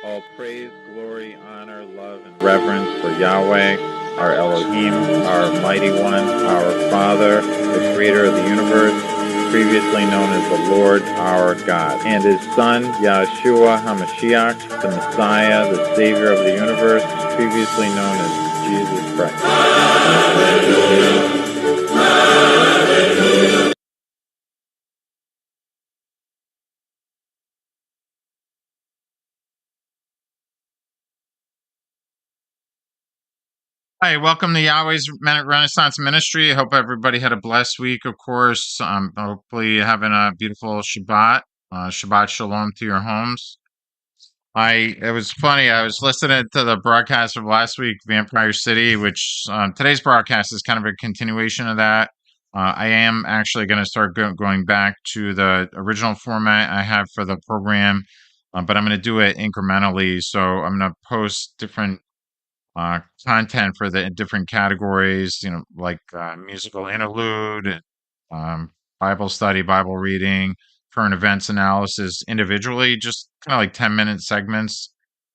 All praise, glory, honor, love, and reverence for Yahweh, our Elohim, our Mighty One, our Father, the Creator of the universe, previously known as the Lord our God, and His Son, Yahshua HaMashiach, the Messiah, the Savior of the universe, previously known as Jesus Christ. Hi, welcome to Yahweh's Minute Renaissance Ministry. I hope everybody had a blessed week, of course. Hopefully you're having a beautiful Shabbat. Shabbat Shalom to your homes. It was funny. I was listening to the broadcast of last week, Vampire City, which today's broadcast is kind of a continuation of that. I am actually going to start going back to the original format I have for the program, but I'm going to do it incrementally. So I'm going to post different content for the different categories, like musical interlude, um, Bible study, Bible reading, current events analysis individually, just kind of like 10-minute segments.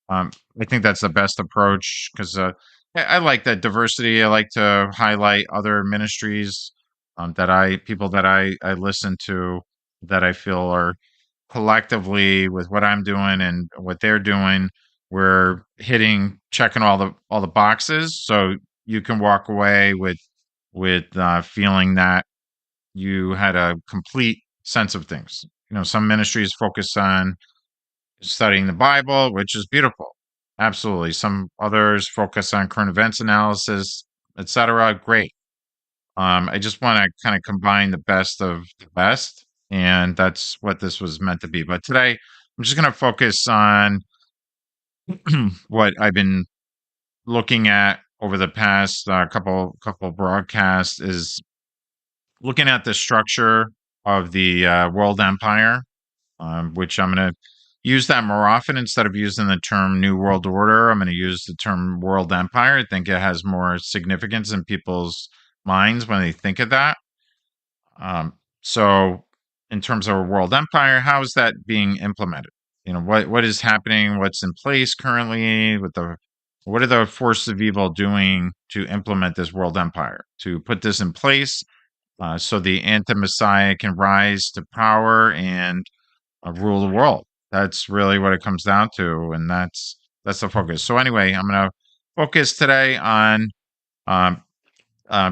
I think that's the best approach because I like that diversity. I like to highlight other ministries people that I listen to that I feel are collectively with what I'm doing and what they're doing, we're checking all the boxes. So you can walk away with feeling that you had a complete sense of things. Some ministries focus on studying the Bible, which is beautiful. Absolutely. Some others focus on current events analysis, etc. Great. I just want to kind of combine the best of the best, and that's what this was meant to be. But today, I'm just going to focus on what I've been looking at over the past couple broadcasts is looking at the structure of the world empire, which I'm going to use that more often instead of using the term New World Order. I'm going to use the term World Empire. I think it has more significance in people's minds when they think of that. So, in terms of a world empire, how is that being implemented? What is happening? What's in place currently? What are the forces of evil doing to implement this world empire? To put this in place, so the anti-Messiah can rise to power and rule the world. That's really what it comes down to, and that's the focus. So anyway, I'm going to focus today on um,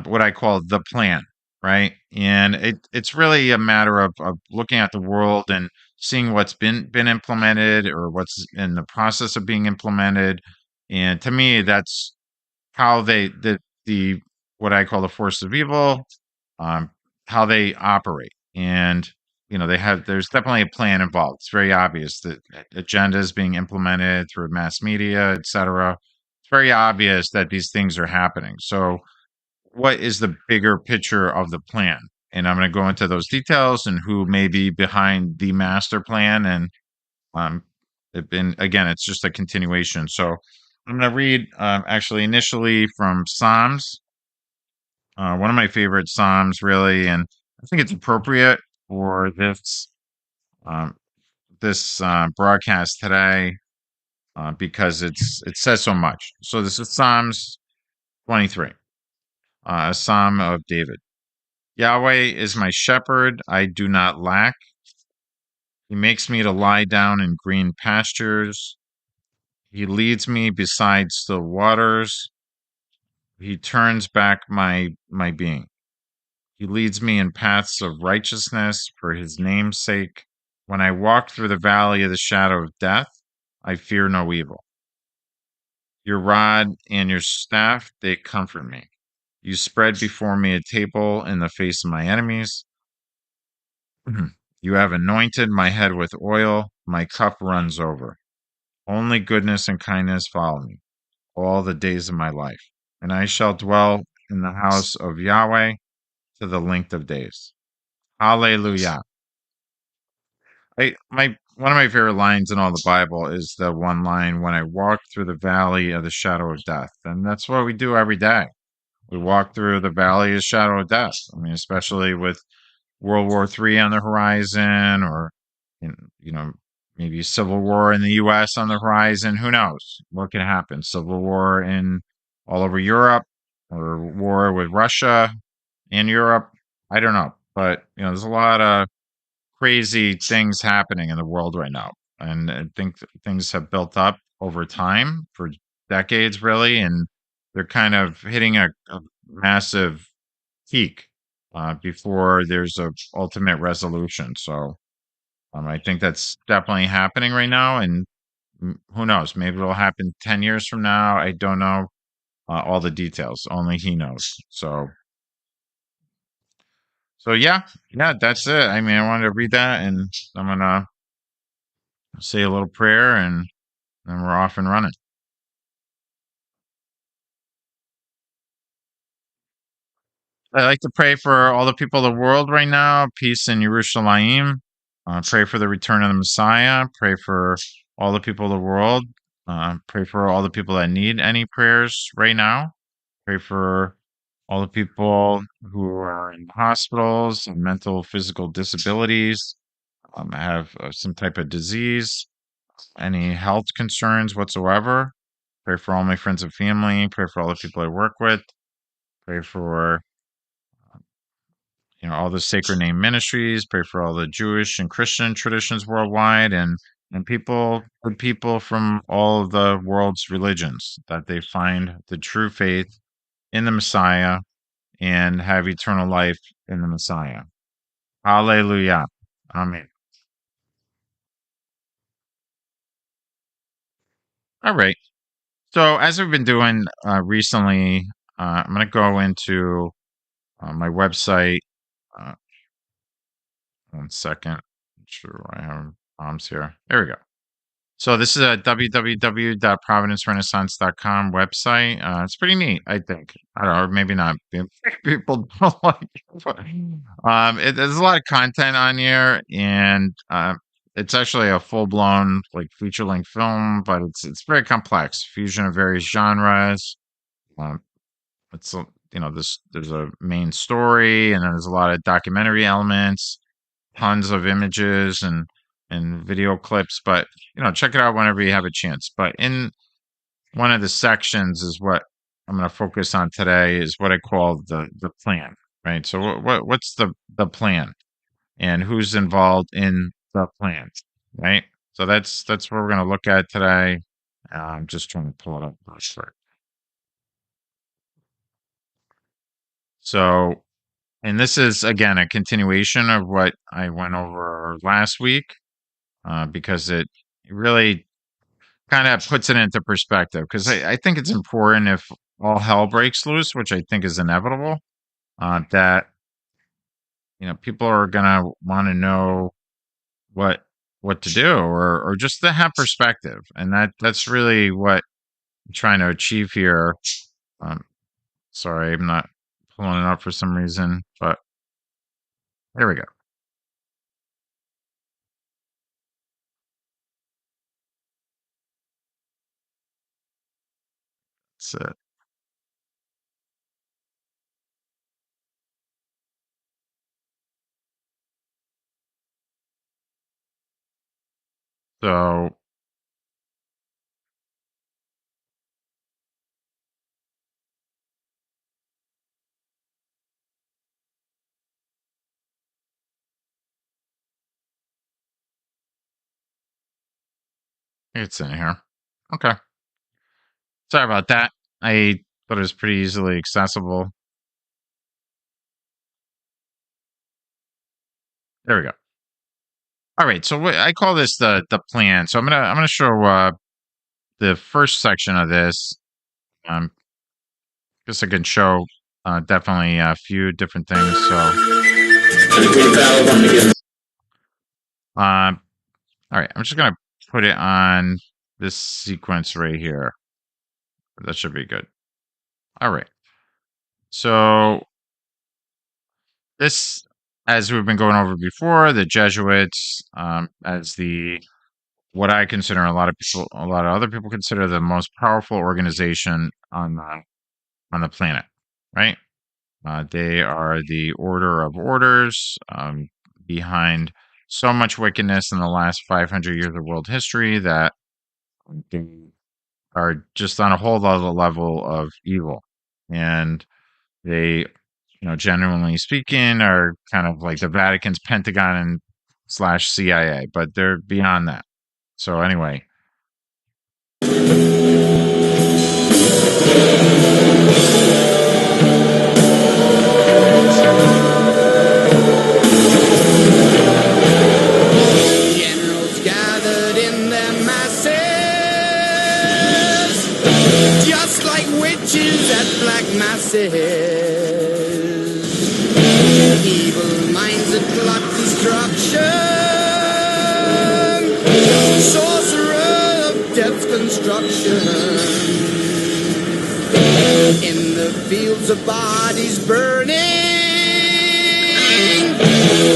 what I call the plan, right? And it's really a matter of looking at the world and seeing what's been implemented or what's in the process of being implemented. And to me, that's how the what I call the force of evil, um, how they operate. And there's definitely a plan involved. It's very obvious that agendas being implemented through mass media, etc. It's very obvious that these things are happening. So what is the bigger picture of the plan? And I'm going to go into those details and who may be behind the master plan. And um, again, it's just a continuation. So I'm going to read actually initially from Psalms, one of my favorite Psalms, really, and I think it's appropriate for um, this broadcast today because it says so much. So this is Psalms 23, a Psalm of David. Yahweh is my shepherd, I do not lack. He makes me to lie down in green pastures. He leads me beside still waters. He turns back my being. He leads me in paths of righteousness for his name's sake. When I walk through the valley of the shadow of death, I fear no evil. Your rod and your staff, they comfort me. You spread before me a table in the face of my enemies. You have anointed my head with oil, my cup runs over. Only goodness and kindness follow me all the days of my life, and I shall dwell in the house of Yahweh to the length of days. Hallelujah. One of my favorite lines in all the Bible is the one line, when I walk through the valley of the shadow of death. And that's what we do every day. We walk through the valley of the shadow of death. I mean, especially with World War III on the horizon, or you know, maybe civil war in the U.S. on the horizon. Who knows what can happen? Civil war in all over Europe, or war with Russia in Europe. I don't know, but there's a lot of crazy things happening in the world right now, and I think things have built up over time for decades, really, and they're kind of hitting a massive peak before there's a ultimate resolution. So I think that's definitely happening right now, and who knows? Maybe it'll happen 10 years from now. I don't know all the details. Only he knows. So yeah, that's it. I mean, I wanted to read that, and I'm gonna say a little prayer, and then we're off and running. I like to pray for all the people of the world right now, peace in Jerusalem. Pray for the return of the Messiah. Pray for all the people of the world. Pray for all the people that need any prayers right now. Pray for all the people who are in hospitals, and mental, physical disabilities, have some type of disease, any health concerns whatsoever. Pray for all my friends and family. Pray for all the people I work with. Pray for all the sacred name ministries. Pray for all the Jewish and Christian traditions worldwide, and good people from all of the world's religions, that they find the true faith in the Messiah and have eternal life in the Messiah. Hallelujah. Amen. All right. So as we've been doing recently, I'm going to go into my website. Uh, 1 second. Make sure I have bombs here. There we go. So this is a www.providencerenaissance.com website. It's pretty neat, I think. I don't know, or maybe not. People don't like it, but there's a lot of content on here, and it's actually a full blown like feature length film, but it's very complex, fusion of various genres. Um, it's this there's a main story, and then there's a lot of documentary elements, tons of images and video clips. But check it out whenever you have a chance. But in one of the sections is what I'm going to focus on today, is what I call the plan, right? So what's the plan, and who's involved in the plan, right? So that's what we're going to look at today. I'm just trying to pull it up. So, and this is again a continuation of what I went over last week, because it really kind of puts it into perspective. Because I think it's important, if all hell breaks loose, which I think is inevitable, that people are gonna want to know what what to do, or just to have perspective, and that's really what I'm trying to achieve here. Um, Sorry, I'm not pulling it up for some reason, but there we go. That's it. So it's in here. Okay. Sorry about that. I thought it was pretty easily accessible. There we go. All right. So I call this the plan. So I'm gonna show the first section of this. Um, just I can show definitely a few different things. So all right. I'm just gonna put it on this sequence right here. That should be good. All right. So this, as we've been going over before, the Jesuits, as the what I consider, a lot of other people consider, the most powerful organization on the planet, right? They are the order of orders, behind so much wickedness in the last 500 years of world history that they are just on a whole other level of evil. And they, genuinely speaking, are kind of like the Vatican's Pentagon and slash CIA, but they're beyond that. So anyway. Generals gathered in their masses, just like witches at black masses. Evil minds that plot destruction, sorcerer of death's construction. In the fields of bodies burning,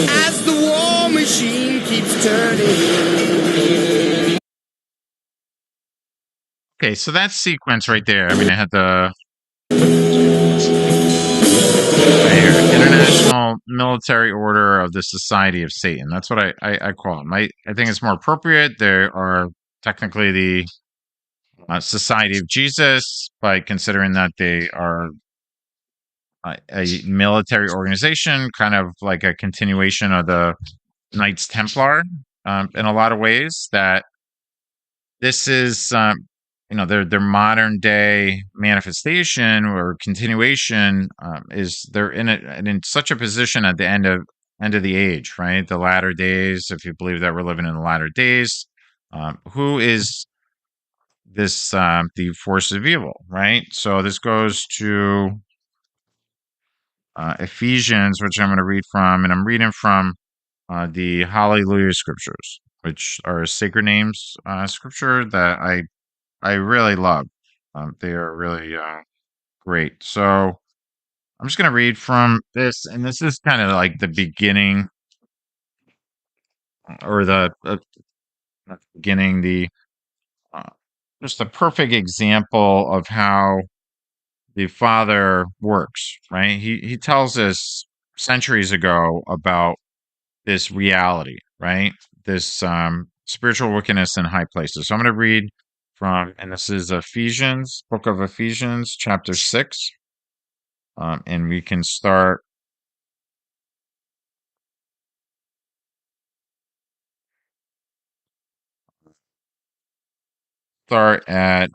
as the war machine keeps turning. Okay, so that sequence right there. I mean, I had the International Military Order of the Society of Satan. That's what I call them. I think it's more appropriate. There are technically the Society of Jesus, by considering that they are a military organization, kind of like a continuation of the Knights Templar in a lot of ways. That this is, their modern day manifestation or continuation is they're in such a position at the end of the age, right? The latter days, if you believe that we're living in the latter days. Who is this the force of evil, right? So this goes to Ephesians, which I'm going to read from, and I'm reading from the Hallelujah scriptures, which are sacred names scripture that I really love. They are really great. So I'm just going to read from this, and this is kind of like the beginning, or the not the beginning, the just a perfect example of how the Father works, right? He tells us centuries ago about this reality, right? This spiritual wickedness in high places. So I'm going to read from, and this is Ephesians, book of Ephesians, chapter 6. And we can start at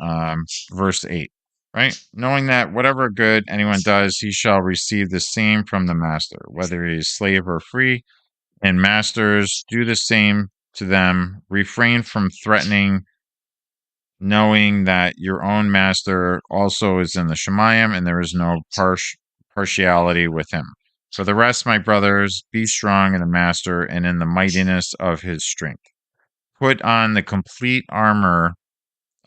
verse 8, right? Knowing that whatever good anyone does, he shall receive the same from the master, whether he is slave or free. And masters, do the same to them. Refrain from threatening, knowing that your own master also is in the Shemayim, and there is no partiality with him. For the rest, my brothers, be strong in the master and in the mightiness of his strength. Put on the complete armor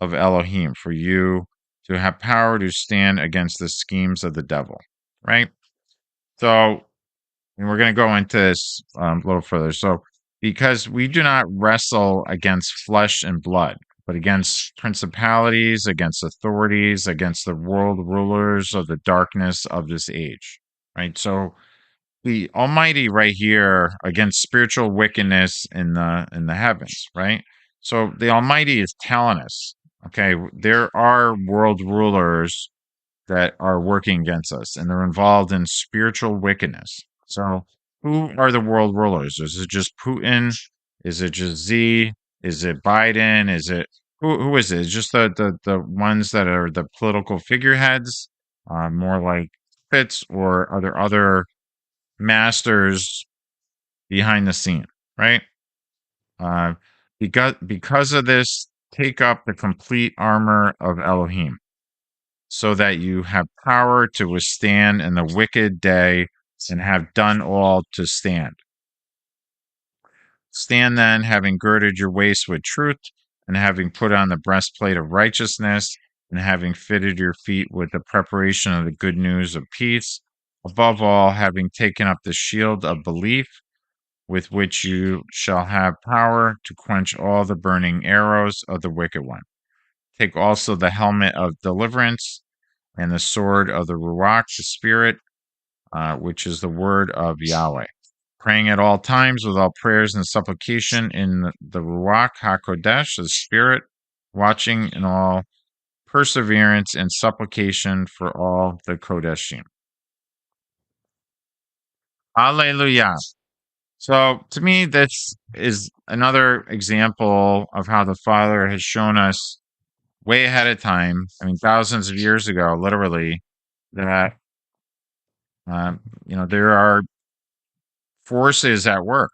of Elohim for you to have power to stand against the schemes of the devil. Right? So, and we're going to go into this a little further. So, because we do not wrestle against flesh and blood, but against principalities, against authorities, against the world rulers of the darkness of this age. Right? So, the Almighty right here against spiritual wickedness in the heavens, right? So the Almighty is telling us, okay, there are world rulers that are working against us, and they're involved in spiritual wickedness. So who are the world rulers? Is it just Putin? Is it just Z? Is it Biden? Is it who is it? It's just the ones that are the political figureheads, more like Fitz, or are there other masters behind the scene, right? Uh, because of this, take up the complete armor of Elohim, so that you have power to withstand in the wicked day, and have done all to stand. Stand then, having girded your waist with truth, and having put on the breastplate of righteousness, and having fitted your feet with the preparation of the good news of peace. Above all, having taken up the shield of belief, with which you shall have power to quench all the burning arrows of the wicked one. Take also the helmet of deliverance and the sword of the Ruach, the Spirit, which is the word of Yahweh. praying at all times with all prayers and supplication in the Ruach HaKodesh, the Spirit, watching in all perseverance and supplication for all the Kodeshim. Hallelujah. So to me, this is another example of how the Father has shown us way ahead of time, I mean, thousands of years ago, literally, that, there are forces at work.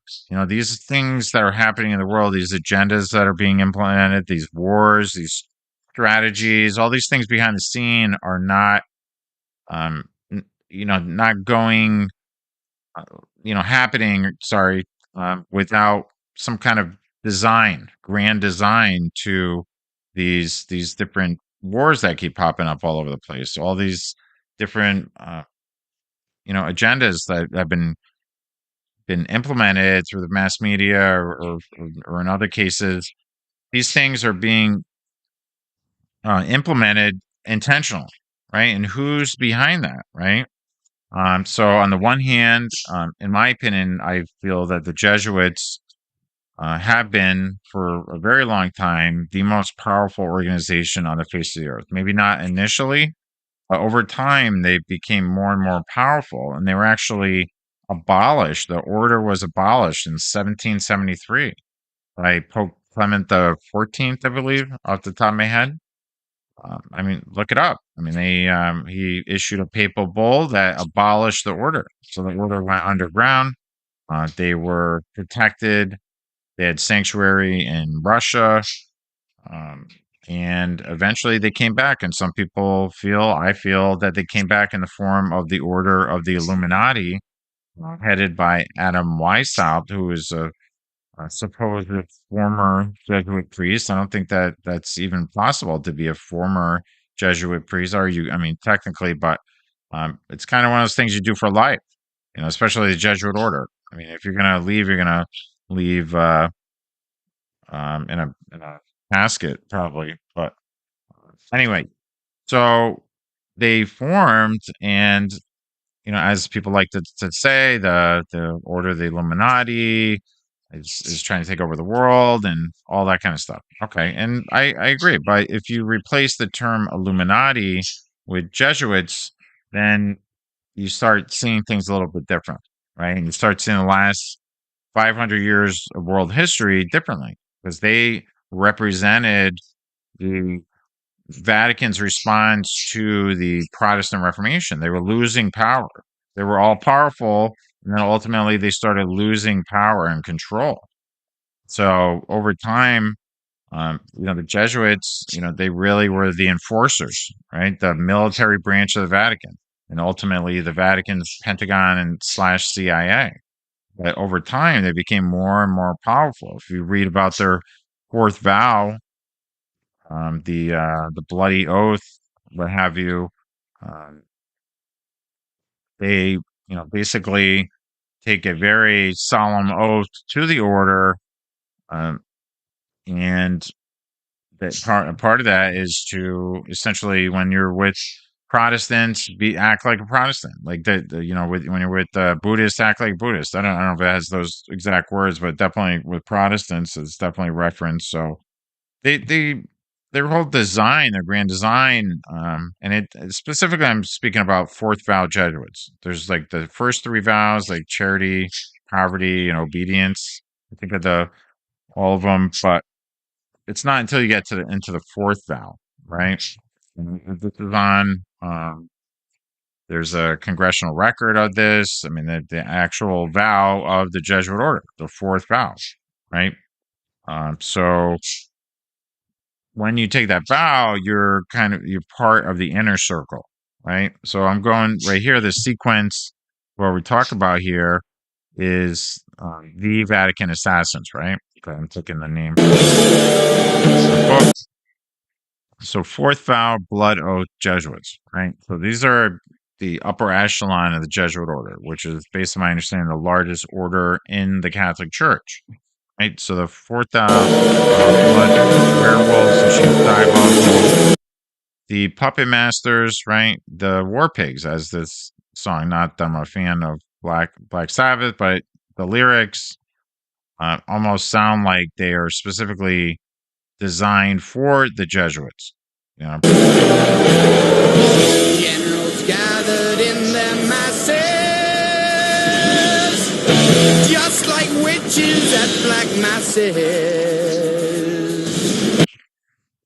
These things that are happening in the world, these agendas that are being implemented, these wars, these strategies, all these things behind the scene are not, not going, happening, sorry, without some kind of grand design to these different wars that keep popping up all over the place. All these different, agendas that have been implemented through the mass media or in other cases, these things are being implemented intentionally, right? And who's behind that, right? So on the one hand, in my opinion, I feel that the Jesuits have been for a very long time the most powerful organization on the face of the earth. Maybe not initially, but over time they became more and more powerful, and they were actually abolished. The order was abolished in 1773 by Pope Clement the 14th, I believe, off the top of my head. I mean, look it up. I mean, he issued a papal bull that abolished the order. So the order went underground. They were protected. They had sanctuary in Russia. And eventually they came back. And some people I feel that they came back in the form of the Order of the Illuminati, headed by Adam Weishaupt, who is a supposed former Jesuit priest. I don't think that that's even possible to be a former Jesuit priest. I mean, technically, but it's kind of one of those things you do for life, especially the Jesuit order. I mean, if you're going to leave, you're going to leave in a casket, probably. But anyway, so they formed, and as people like to say, the Order of the Illuminati is trying to take over the world and all that kind of stuff. Okay, and I agree. But if you replace the term Illuminati with Jesuits, then you start seeing things a little bit different, right? And you start seeing the last 500 years of world history differently, because they represented the Vatican's response to the Protestant Reformation. They were losing power. They were all powerful, and then ultimately they started losing power and control. So over time, the Jesuits, they really were the enforcers, right? The military branch of the Vatican, and ultimately the Vatican's Pentagon and / CIA. But over time, they became more and more powerful. If you read about their fourth vow, the bloody oath, what have you, they basically take a very solemn oath to the order, and that part of that is to essentially, when you're with Protestants, act like a Protestant, like when you're with Buddhists, act like a Buddhist. I don't know if it has those exact words, but definitely with Protestants, it's definitely referenced. So they their whole design, their grand design, and it specifically, I'm speaking about fourth vow Jesuits. There's like the first three vows, like charity, poverty, and obedience. I think of all of them, but it's not until you get into the fourth vow, right? And this is on. There's a congressional record of this. I mean, the actual vow of the Jesuit order, the fourth vow, right? So when you take that vow, you're part of the inner circle, right? So I'm going right here. The sequence what we talk about here is the Vatican Assassins, right? Okay, I'm taking the name. So fourth vow, blood oath, Jesuits, right? So these are the upper echelon of the Jesuit order, which is, based on my understanding, the largest order in the Catholic Church. Right, so the fourth vow, blood, werewolves, and sheep, diabolos, the puppet masters, right? The war pigs, as this song. Not that I'm a fan of Black Sabbath, but the lyrics almost sound like they are specifically designed for the Jesuits. You know, Generals gathered in their masses, just like witches at black masses.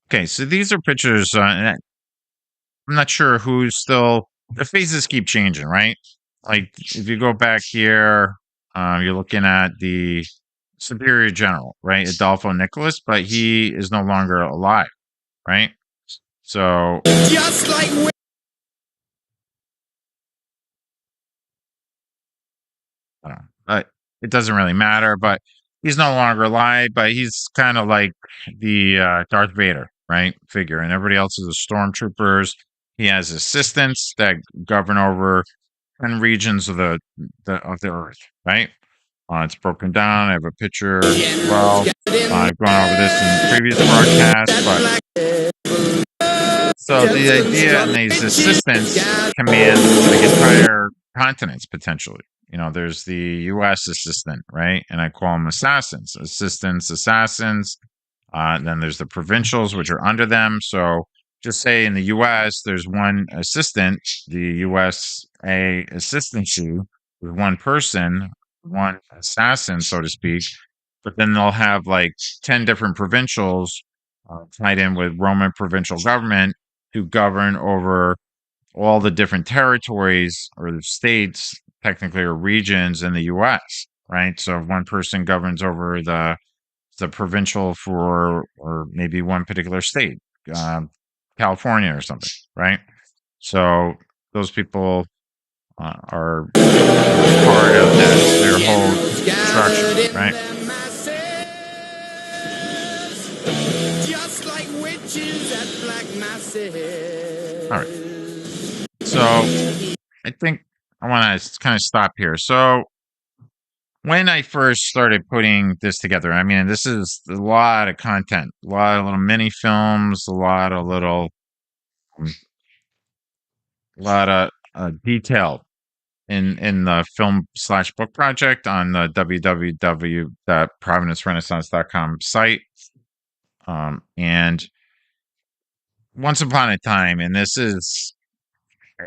okay, so these are pictures. And I'm not sure who's still. The faces keep changing, right? Like if you go back here, you're looking at the Superior General, right? Adolfo Nicholas, but he is no longer alive, right? So Just like I don't know, but it doesn't really matter. But he's no longer alive, but he's kind of like the Darth Vader, right? Figure, and everybody else is the stormtroopers. He has assistants that govern over 10 regions of the earth, right? It's broken down. I have a picture as well. I've gone over this in previous broadcasts, but so the idea and these assistants command like entire continents potentially. You know, there's the U.S. assistant, right? And I call them assassins, assistants, assassins. Then there's the provincials, which are under them. So just say in the U.S., there's one assistant, the USA assistancy with one person, one assassin, so to speak. But then they'll have like 10 different provincials tied in with Roman provincial government who govern over all the different territories or the states, technically, or regions in the U.S., right? So if one person governs over the provincial for, or maybe one particular state, California or something, right? So those people are part of their whole structure, right? just like witches at black masses. All right. So I think I want to kind of stop here. So when I first started putting this together, I mean, this is a lot of content, a lot of little mini films, a lot of detail in the film/book project on the www.providencerenaissance.com site. And once upon a time, and this is,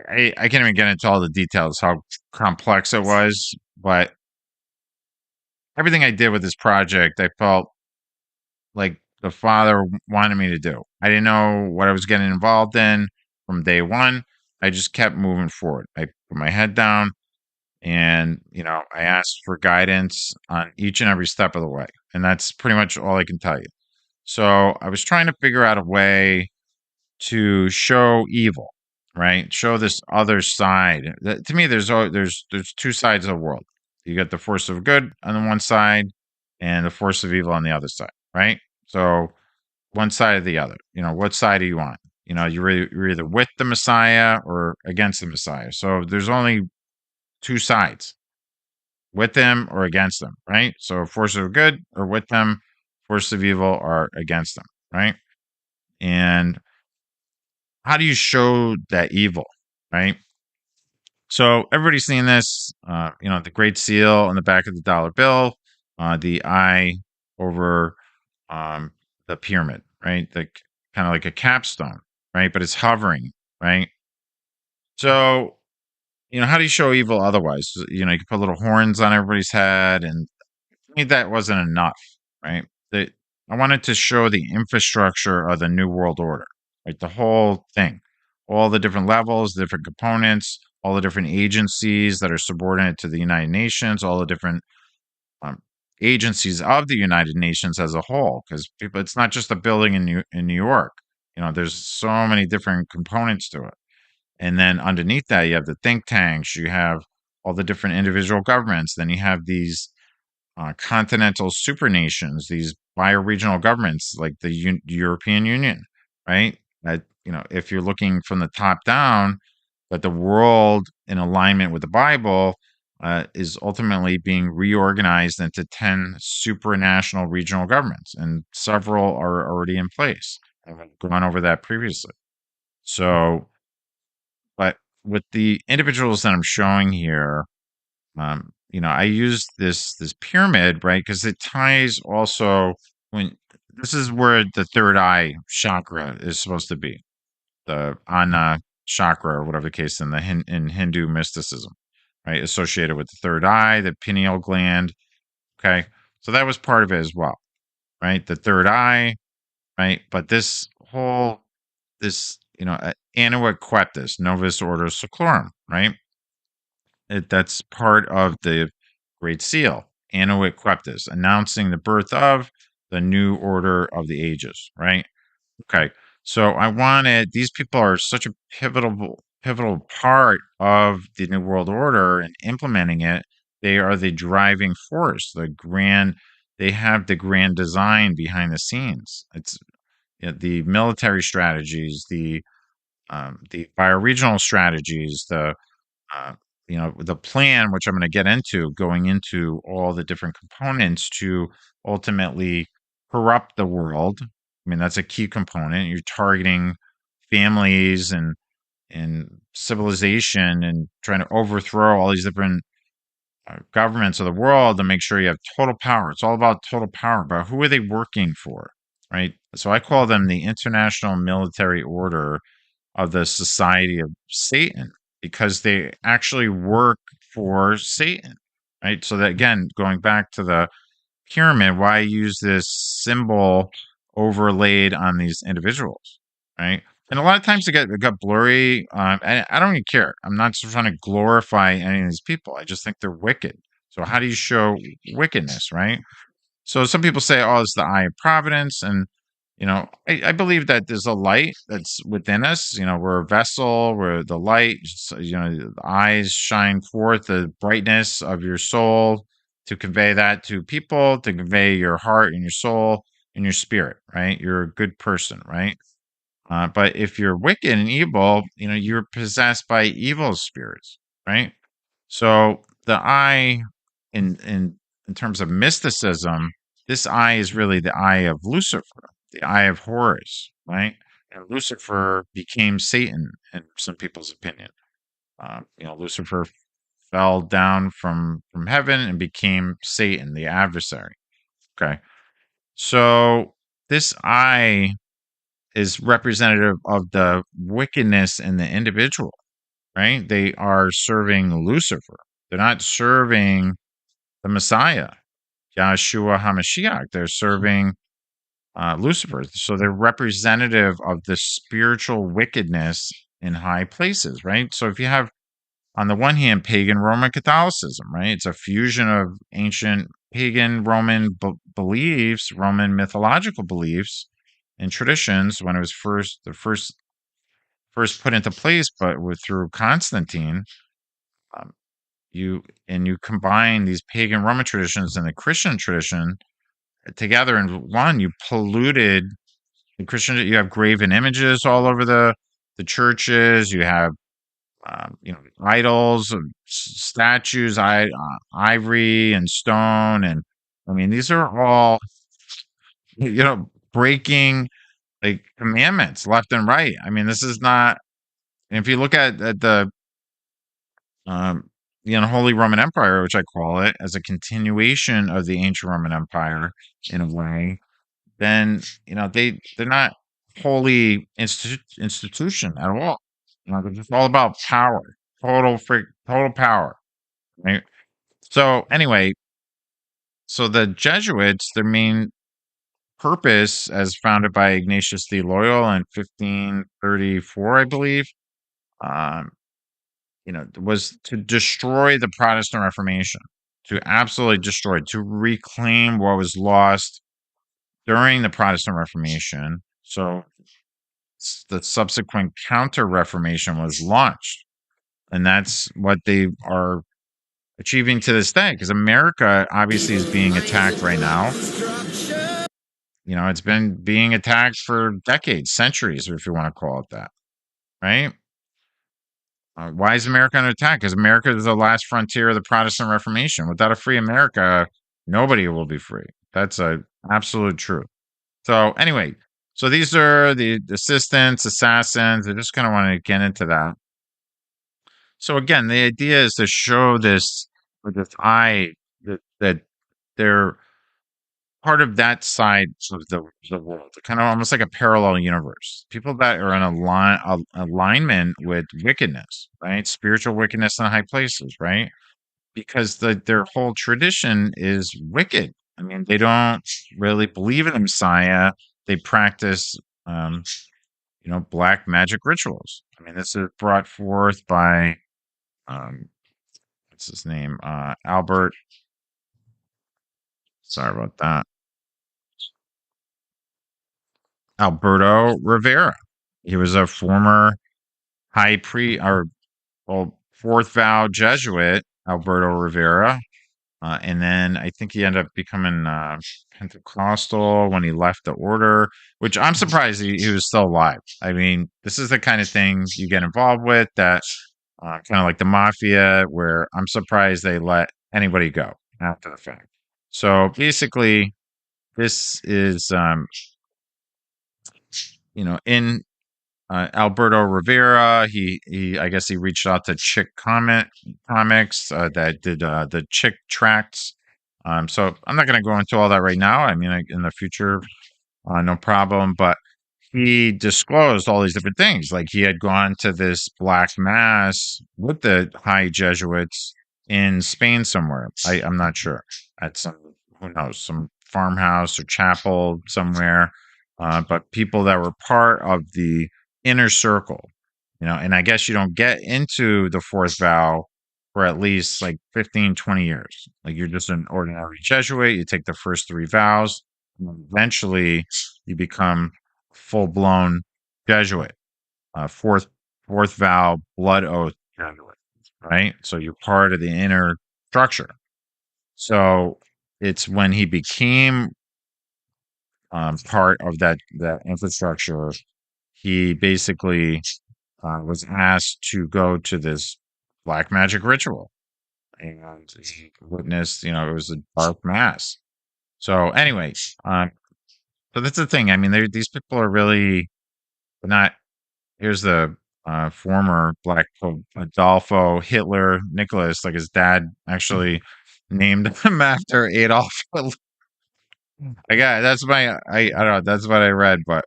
I can't even get into all the details, how complex it was, but everything I did with this project, I felt like the Father wanted me to do. I didn't know what I was getting involved in from day one. I just kept moving forward. I put my head down and, I asked for guidance on each and every step of the way. And that's pretty much all I can tell you. So I was trying to figure out a way to show evil, right? Show this other side. To me, there's two sides of the world. You got the force of good on the one side and the force of evil on the other side, right? So one side or the other. What side do you want? You're either with the Messiah or against the Messiah. So there's only two sides, with them or against them, right? So force of good or with them, force of evil are against them, right? And how do you show that evil, right? So everybody's seen this, the Great Seal on the back of the dollar bill, the eye over the pyramid, right? Like kind of like a capstone, right? But it's hovering, right? So, how do you show evil otherwise? You can put little horns on everybody's head, and to me, that wasn't enough, right? I wanted to show the infrastructure of the New World Order, like the whole thing, all the different levels, different components, all the different agencies that are subordinate to the United Nations, all the different um, agencies of the United Nations as a whole. Because it's not just a building in New York. There's so many different components to it. And then underneath that, you have the think tanks, you have all the different individual governments, then you have these continental supranations, these bioregional governments like the European Union, right? That, if you're looking from the top down, that the world in alignment with the Bible is ultimately being reorganized into 10 supranational regional governments, and several are already in place. I've gone over that previously. But with the individuals that I'm showing here, I use this pyramid, right? Because it ties also when this is where the third eye chakra is supposed to be, the Ana chakra or whatever the case in in Hindu mysticism, right? Associated with the third eye, the pineal gland. Okay, so that was part of it as well, right? The third eye, right? But this Annua Queptis, Novus Ordo Seclorum, right? That's part of the Great Seal, Annuit Queptis, announcing the birth of the new order of the ages, right? Okay. So I wanted these people are such a pivotal part of the New World Order and implementing it. They are the driving force, they have the grand design behind the scenes. It's the military strategies, the bioregional strategies, uh, the plan, which I'm going to get into, going into all the different components to ultimately corrupt the world. I mean, that's a key component. You're targeting families and civilization and trying to overthrow all these different governments of the world to make sure you have total power. It's all about total power. But who are they working for, right? So I call them the International Military Order of the Society of Satan because they actually work for Satan, right? So that again, going back to the pyramid, why use this symbol overlaid on these individuals, right? And a lot of times it got blurry. And I don't even care. I'm not trying to glorify any of these people. I just think they're wicked. So how do you show wickedness, right? So some people say, "Oh, it's the eye of providence," and I believe that there's a light that's within us. We're a vessel. We're the light. So, the eyes shine forth the brightness of your soul to convey that to people, to convey your heart and your soul and your spirit. Right? You're a good person, right? But if you're wicked and evil, you're possessed by evil spirits, right? So the eye, in terms of mysticism, this eye is really the eye of Lucifer, the eye of Horus, right? And Lucifer became Satan, in some people's opinion. Lucifer fell down from heaven and became Satan, the adversary. Okay, so this eye is representative of the wickedness in the individual, right? They are serving Lucifer. They're not serving the Messiah, Yahshua HaMashiach. They're serving Lucifer. So they're representative of the spiritual wickedness in high places, right? So if you have, on the one hand, pagan Roman Catholicism, right? It's a fusion of ancient pagan Roman beliefs, Roman mythological beliefs and traditions when it was first put into place, but through Constantine. Um, you combine these pagan Roman traditions and the Christian tradition together in one. You polluted the Christian. You have graven images all over the churches. You have idols, statues, ivory and stone, and I mean these are all breaking like commandments left and right. I mean this is not. If you look at um, the unholy Roman Empire, which I call it, as a continuation of the ancient Roman Empire in a way, then they're not holy institution at all. They're just all about power, total power, right? So anyway, so the Jesuits, their main purpose, as founded by Ignatius the Loyal in 1534, I believe, um, was to destroy the Protestant Reformation, to absolutely destroy, to reclaim what was lost during the Protestant Reformation. So the subsequent Counter Reformation was launched. And that's what they are achieving to this day, because America obviously is being attacked right now. It's been being attacked for decades, centuries, if you want to call it that, right? Why is America under attack? Because America is the last frontier of the Protestant Reformation. Without a free America, nobody will be free. That's a absolute truth. So anyway, so these are the assistants, assassins. I just kind of want to get into that. So again, the idea is to show this or this eye that they're part of that side of the world, kind of almost like a parallel universe. People that are in alignment with wickedness, right? Spiritual wickedness in high places, right? Because their whole tradition is wicked. I mean, they don't really believe in the Messiah. They practice, um, black magic rituals. I mean, this is brought forth by, um, what's his name? Albert. Sorry about that. Alberto Rivera. He was a former high priest or fourth vow Jesuit, Alberto Rivera. And then I think he ended up becoming Pentecostal when he left the order, which I'm surprised he was still alive. I mean, this is the kind of thing you get involved with that kind of like the mafia, where I'm surprised they let anybody go after the fact. So basically, this is, in Alberto Rivera. I guess he reached out to Chick Comics that did the Chick tracts. So I'm not going to go into all that right now. I mean, in the future, no problem. But he disclosed all these different things. Like he had gone to this black mass with the high Jesuits in Spain somewhere. I'm not sure. At some, who knows, some farmhouse or chapel somewhere. But people that were part of the inner circle, and I guess you don't get into the fourth vow for at least like 15, 20 years. Like you're just an ordinary Jesuit. You take the first three vows. And eventually you become full blown Jesuit, fourth vow, blood oath Jesuit, right? So you're part of the inner structure. So it's when he became part of that infrastructure, he basically was asked to go to this black magic ritual, and he witnessed, it was a dark mass. So anyway, so that's the thing. I mean, these people are really not. Here's the former Black Pope Adolfo Hitler Nicholas, like his dad actually named him after Adolf. I got that's I don't know, that's what I read, but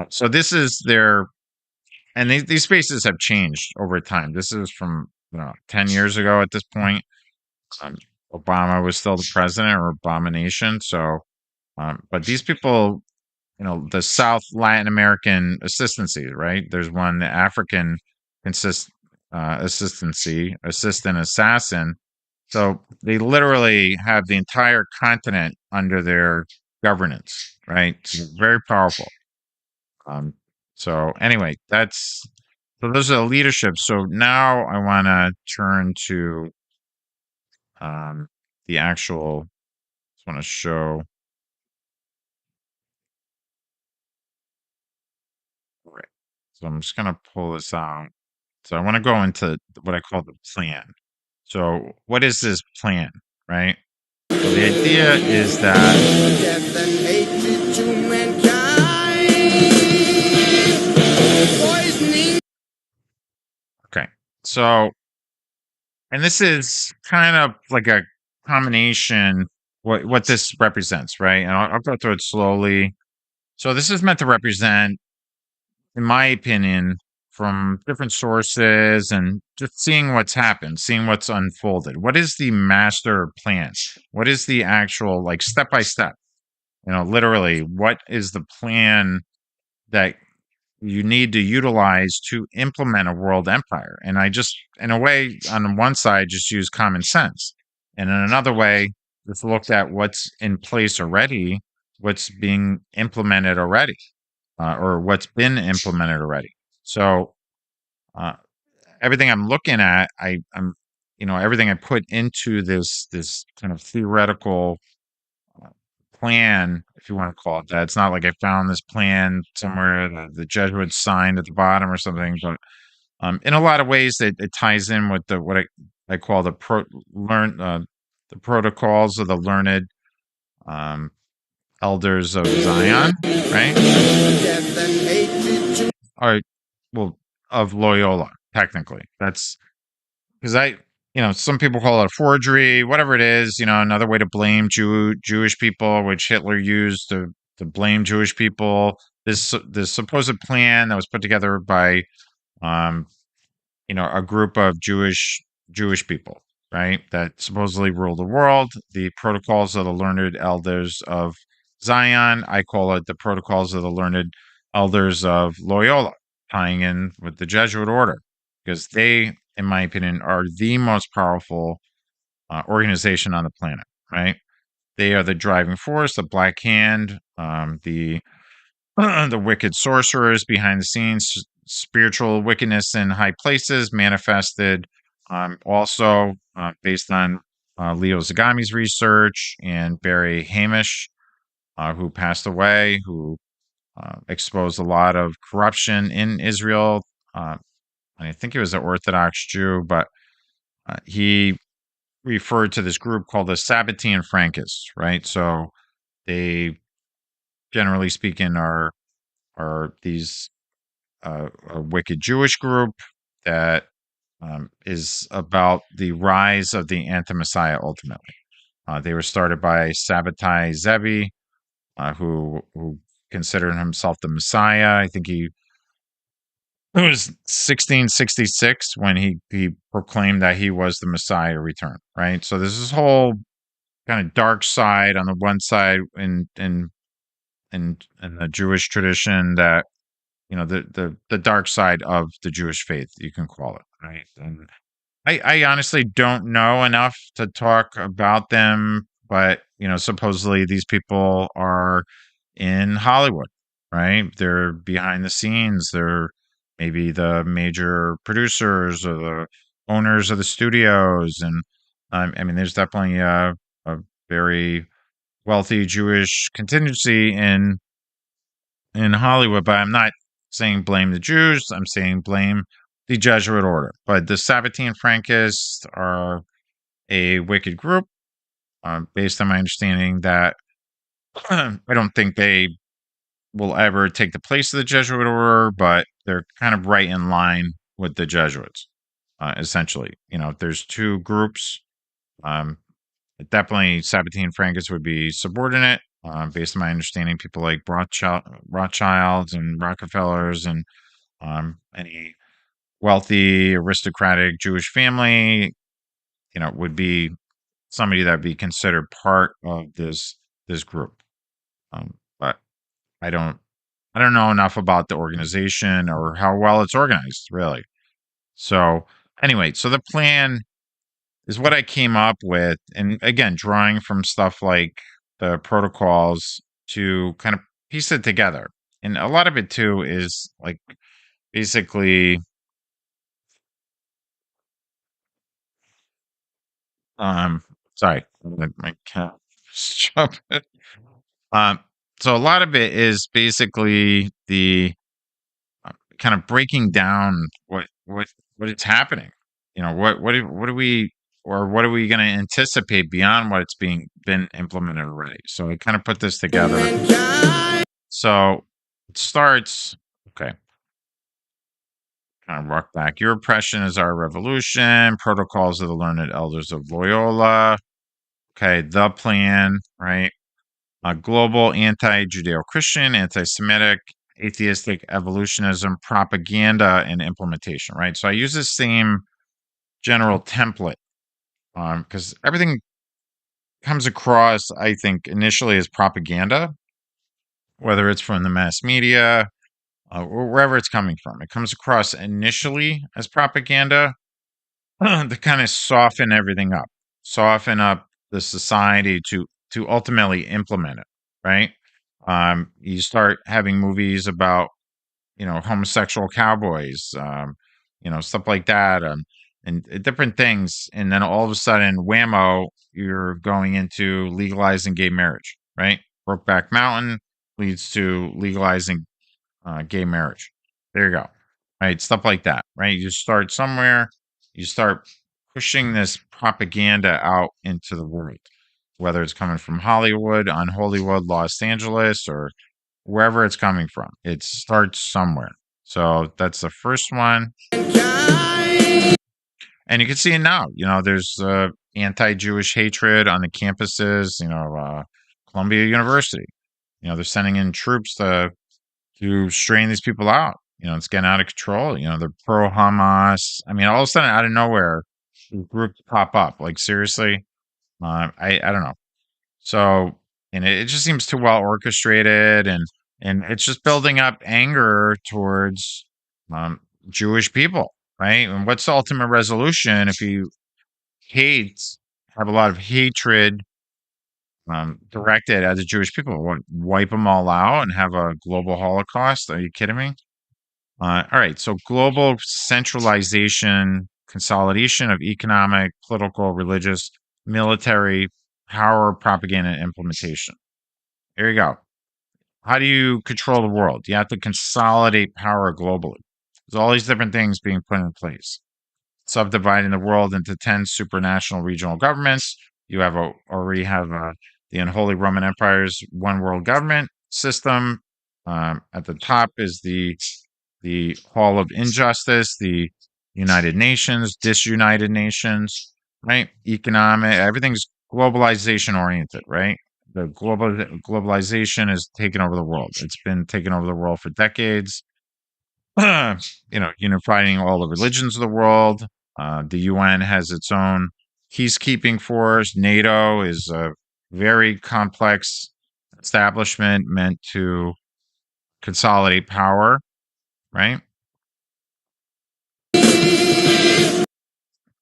so this is their, and these spaces have changed over time. This is from 10 years ago at this point. Um, Obama was still the president, or Abomination. So, but these people, the South Latin American assistancy, right? There's one, the African assistant assassin. So they literally have the entire continent under their governance, right? So very powerful. So anyway, so those are the leadership. So now I want to turn to the actual. Just want to show. Right. So I'm just gonna pull this out. So I want to go into what I call the plan. So what is this plan, right? So the idea is that Death and hatred to mankind. Poisoning. okay. So, and this is kind of like a combination what this represents, right? And I'll go through it slowly. So this is meant to represent, in my opinion, from different sources and just seeing what's happened, seeing what's unfolded. What is the master plan? What is the actual, like, step by step? Literally, what is the plan that you need to utilize to implement a world empire? And I just, in a way, on one side, just use common sense. And in another way, just looked at what's in place already, what's being implemented already, or what's been implemented already. So uh, everything I'm looking at, I'm, everything I put into this kind of theoretical plan, if you want to call it that. It's not like I found this plan somewhere the Jesuits signed at the bottom or something, but in a lot of ways, it ties in with what I call the the protocols of the learned um, elders of Zion, right? Death and hatred to Or well, of Loyola, technically. That's because some people call it a forgery, whatever it is, another way to blame Jewish people, which Hitler used to blame Jewish people. This supposed plan that was put together by, um, a group of Jewish people, right, that supposedly rule the world. The Protocols of the Learned Elders of Zion. I call it the Protocols of the Learned Elders of Loyola, tying in with the Jesuit order, because they, in my opinion, are the most powerful organization on the planet, right? They are the driving force, the black hand, the the wicked sorcerers behind the scenes, spiritual wickedness in high places manifested, also based on Leo Zagami's research and Barry Hamish, who passed away, who exposed a lot of corruption in Israel. I think he was an Orthodox Jew, but he referred to this group called the Sabbatean Frankists, right? So they, generally speaking, are these a wicked Jewish group that is about the rise of the anti-Messiah ultimately. They were started by Sabbatai Zevi, who considered himself the Messiah. I think it was 1666 when he proclaimed that he was the Messiah return, right? So there's this whole kind of dark side on the one side in the Jewish tradition, that the dark side of the Jewish faith, you can call it, right? And I honestly don't know enough to talk about them, but supposedly these people are in Hollywood, right? They're behind the scenes. They're maybe the major producers or the owners of the studios, and I mean, there's definitely a very wealthy Jewish contingency in Hollywood, but I'm not saying blame the Jews. I'm saying blame the Jesuit order. But the Sabbatean Frankists are a wicked group, based on my understanding that I don't think they will ever take the place of the Jesuit order, but they're kind of right in line with the Jesuits, essentially. There's two groups. Um, Definitely Sabbatean Frankists would be subordinate, based on my understanding. People like Rothschilds and Rockefellers and any wealthy aristocratic Jewish family, would be somebody that would be considered part of this group. But I don't I don't know enough about the organization or how well it's organized, really. So anyway, so the plan is what I came up with, and again, drawing from stuff like the protocols to kind of piece it together. And a lot of it too is like basically, um, sorry, my cat just jumped. Um, so a lot of it is basically the kind of breaking down what is happening. What are we going to anticipate beyond what it's been implemented already? So I kind of put this together. So it starts. Okay, kind of rock back. Your oppression is our revolution. Protocols of the Learned Elders of Loyola. Okay, the plan, right? Global anti-Judeo-Christian, anti-Semitic, atheistic evolutionism, propaganda, and implementation, right? So I use the same general template, because everything comes across, I think, initially as propaganda, whether it's from the mass media or wherever it's coming from. It comes across initially as propaganda to kind of soften up the society to ultimately implement it, right? You start having movies about homosexual cowboys, stuff like that, and different things, and then all of a sudden, whammo, you're going into legalizing gay marriage, right? Brokeback Mountain leads to legalizing gay marriage. There you go. Right? Stuff like that, right? You start somewhere, you start pushing this propaganda out into the world, whether it's coming from Hollywood, on Hollywood, Los Angeles, or wherever it's coming from. It starts somewhere. So that's the first one. And you can see it now. There's anti-Jewish hatred on the campuses. Columbia University. They're sending in troops to strain these people out. It's getting out of control. They're pro Hamas. I mean, all of a sudden, out of nowhere, these groups pop up. Like seriously, I don't know. So, and it just seems too well orchestrated, and it's just building up anger towards um, Jewish people, right? And what's the ultimate resolution if you hate, have a lot of hatred directed at the Jewish people? What, wipe them all out and have a global Holocaust? Are you kidding me? All right, so global centralization, consolidation of economic, political, religious, military power, propaganda, and implementation. There you go. How do you control the world? You have to consolidate power globally. There's all these different things being put in place. Subdividing the world into 10 supranational regional governments. You already have the unholy Roman Empire's one world government system. At the top is the Hall of Injustice, the United Nations, disunited nations, right? Economic, everything's globalization oriented, right? The globalization is taking over the world. It's been taking over the world for decades. Unifying all the religions of the world. The UN has its own peacekeeping force. NATO is a very complex establishment meant to consolidate power, right?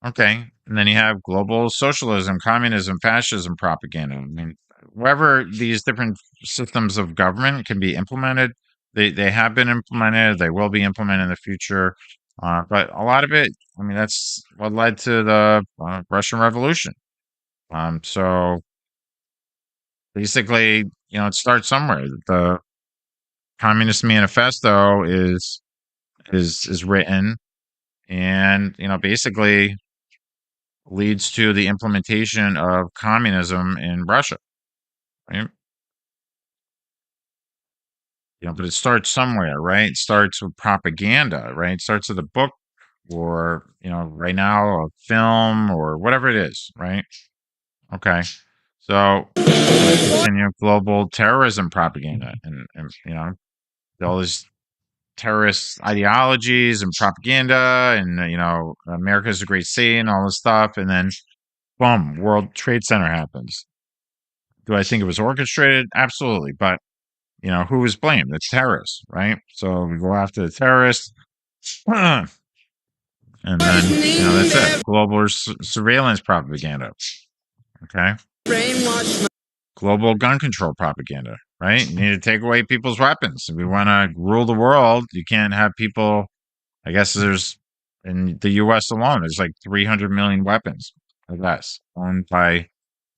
Okay. And then you have global socialism, communism, fascism propaganda. I mean, wherever these different systems of government can be implemented, they have been implemented, they will be implemented in the future. But a lot of it, I mean, that's what led to the Russian Revolution. So basically, it starts somewhere. The Communist Manifesto is written, and basically leads to the implementation of communism in Russia, right? But it starts somewhere, right? It starts with propaganda, right? It starts with a book or, right now a film or whatever it is, right? Okay. So I'm going to continue global terrorism propaganda and all these terrorist ideologies and propaganda and, America's a great city and all this stuff. And then boom, World Trade Center happens. Do I think it was orchestrated? Absolutely. But, who was blamed? The terrorists, right? So we go after the terrorists. And then, that's it. Global surveillance propaganda. Okay. Global gun control propaganda, right? You need to take away people's weapons. If we want to rule the world, you can't have people. I guess there's, in the U.S. alone, there's like 300 million weapons, I guess, owned by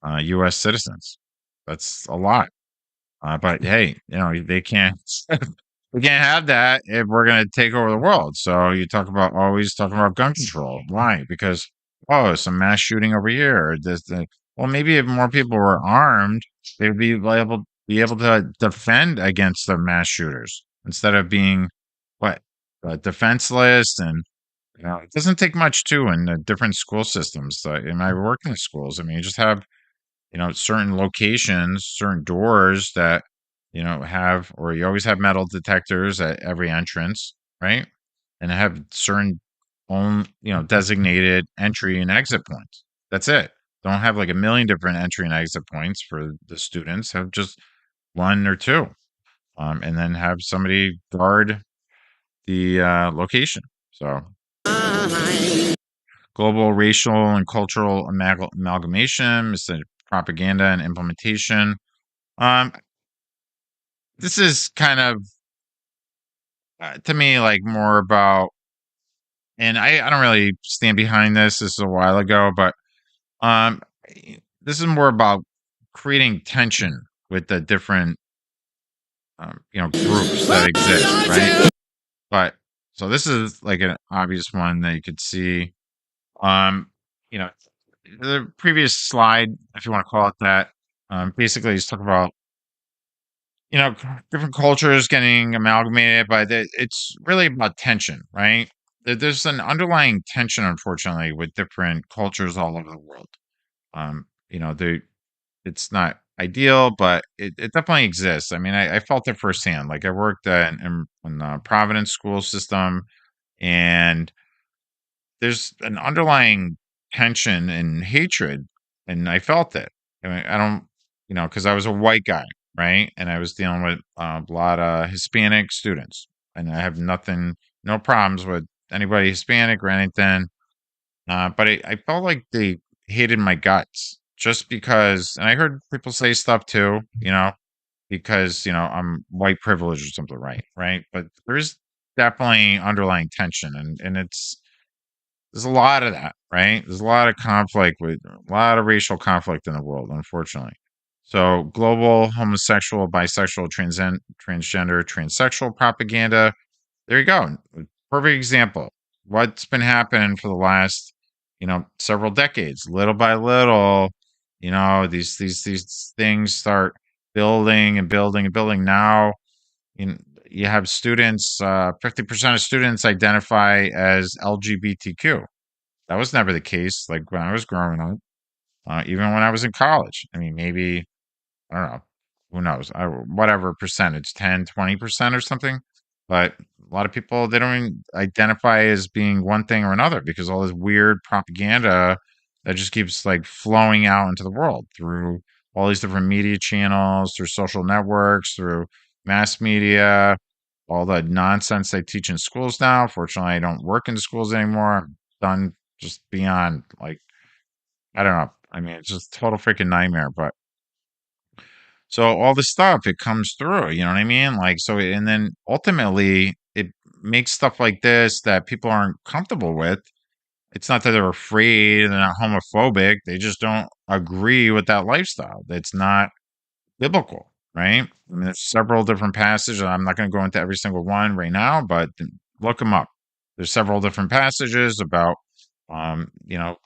U.S. citizens. That's a lot. But hey, they can't. We can't have that if we're going to take over the world. So you always talking about gun control. Why? Because some mass shooting over here. Well, maybe if more people were armed, they'd be able to defend against the mass shooters instead of being what defenseless. And it doesn't take much too in the different school systems. In my work in schools, I mean, you just have certain locations, certain doors that, or you always have metal detectors at every entrance, right? And have certain own, designated entry and exit points. That's it. Don't have like a million different entry and exit points for the students. Have just one or two. And then have somebody guard the location. So global racial and cultural amalgamation, propaganda and implementation. Um, this is kind of to me like more about, and I don't really stand behind this. This is a while ago, but um, this is more about creating tension with the different groups that exist, right? But so this is like an obvious one that you could see. Um, you know, the previous slide, if you want to call it that, basically he's talking about you know, different cultures getting amalgamated, but it's really about tension, right? there's an underlying tension, unfortunately, with different cultures all over the world. You know, it's not ideal, but it definitely exists. I mean, I felt it firsthand. Like I worked in the Providence school system, and there's an underlying tension and hatred, and I felt it. I mean, I don't, you know, because I was a white guy, right, and I was dealing with a lot of Hispanic students, and I have no problems with anybody Hispanic or anything. But I felt like they hated my guts just because, and I heard people say stuff too, you know, because I'm white privilege or something, right? But there is definitely underlying tension, and there's a lot of that, right? There's a lot of conflict with a lot of racial conflict in the world, unfortunately. So global homosexual, bisexual, transgender, transsexual propaganda. There you go. Perfect example. What's been happening for the last, several decades, little by little, these things start building and building and building. Now, you, you have students, 50% of students identify as LGBTQ. That was never the case. Like when I was growing up, even when I was in college. I mean, maybe, I don't know, who knows, whatever percentage, 10, 20% or something. But a lot of people, they don't even identify as being one thing or another because all this weird propaganda that just keeps like flowing out into the world through all these different media channels, through social networks, through mass media, all the nonsense they teach in schools now. Fortunately, I don't work in schools anymore. I'm done just beyond, like, I don't know. I mean, it's just total freaking nightmare. But so all this stuff, it comes through, you know what I mean? Like, so, and then ultimately it makes stuff like this that people aren't comfortable with. It's not that they're afraid, they're not homophobic. They just don't agree with that lifestyle. It's not biblical, right? I mean, there's several different passages. I'm not going to go into every single one right now, but look them up. There's several different passages about, you know,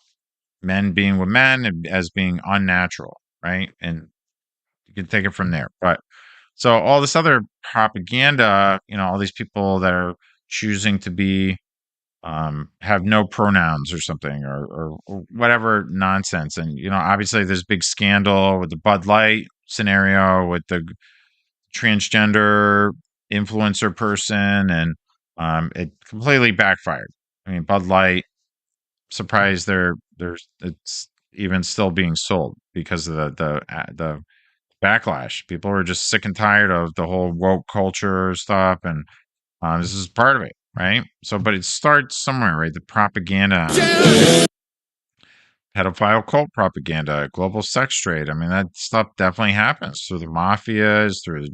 men being with men as being unnatural, right? And you can take it from there. But so all this other propaganda, all these people that are choosing to be have no pronouns or something or whatever nonsense. And obviously there's big scandal with the Bud Light scenario with the transgender influencer person, and it completely backfired. I mean, Bud Light, surprised there's it's even still being sold because of the backlash. People are just sick and tired of the whole woke culture stuff, and this is part of it, right? So, but it starts somewhere, right? The propaganda, pedophile cult propaganda, global sex trade. I mean, that stuff definitely happens through the mafias, through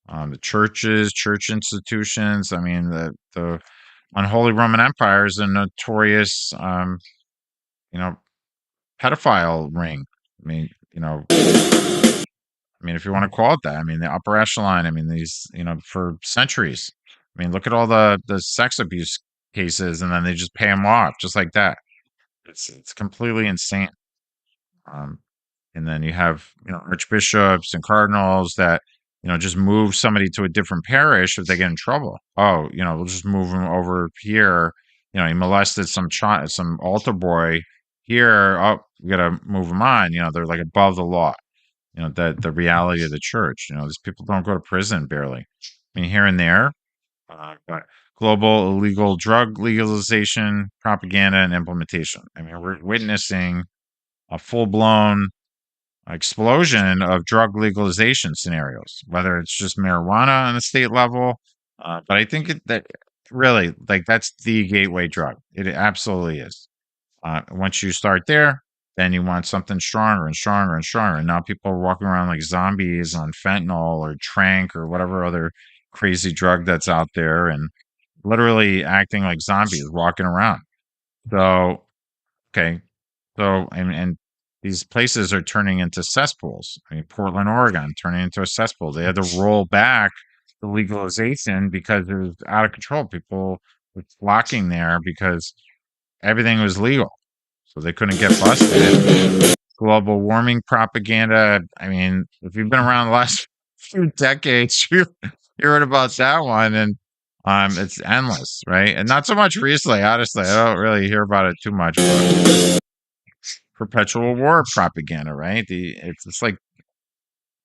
the churches, church institutions. I mean, the unholy Roman Empire is a notorious, you know, pedophile ring. I mean, if you want to call it that, I mean, the upper echelon, I mean, these, for centuries. I mean, look at all the sex abuse cases, and then they just pay them off just like that. It's completely insane. Um, and then you have, archbishops and cardinals that, just move somebody to a different parish if they get in trouble. Oh, we'll just move them over here. He molested some child, some altar boy here. Oh, we got to move them on. They're like above the law. The reality of the church. These people don't go to prison barely. I mean, here and there, but global illegal drug legalization, propaganda, and implementation. I mean, we're witnessing a full blown explosion of drug legalization scenarios, whether it's just marijuana on the state level. But I think that really, like, that's the gateway drug. It absolutely is. Once you start there, then you want something stronger and stronger and stronger. And now people are walking around like zombies on fentanyl or trank or whatever other crazy drug that's out there, and literally acting like zombies walking around. So, okay. So, and these places are turning into cesspools. I mean, Portland, Oregon, turning into a cesspool. They had to roll back the legalization because it was out of control. People were flocking there because everything was legal. So they couldn't get busted. Global warming propaganda. I mean, if you've been around the last few decades, you heard about that one. And It's endless, right? And not so much recently, honestly. I don't really hear about it too much, but perpetual war propaganda, right? It's like,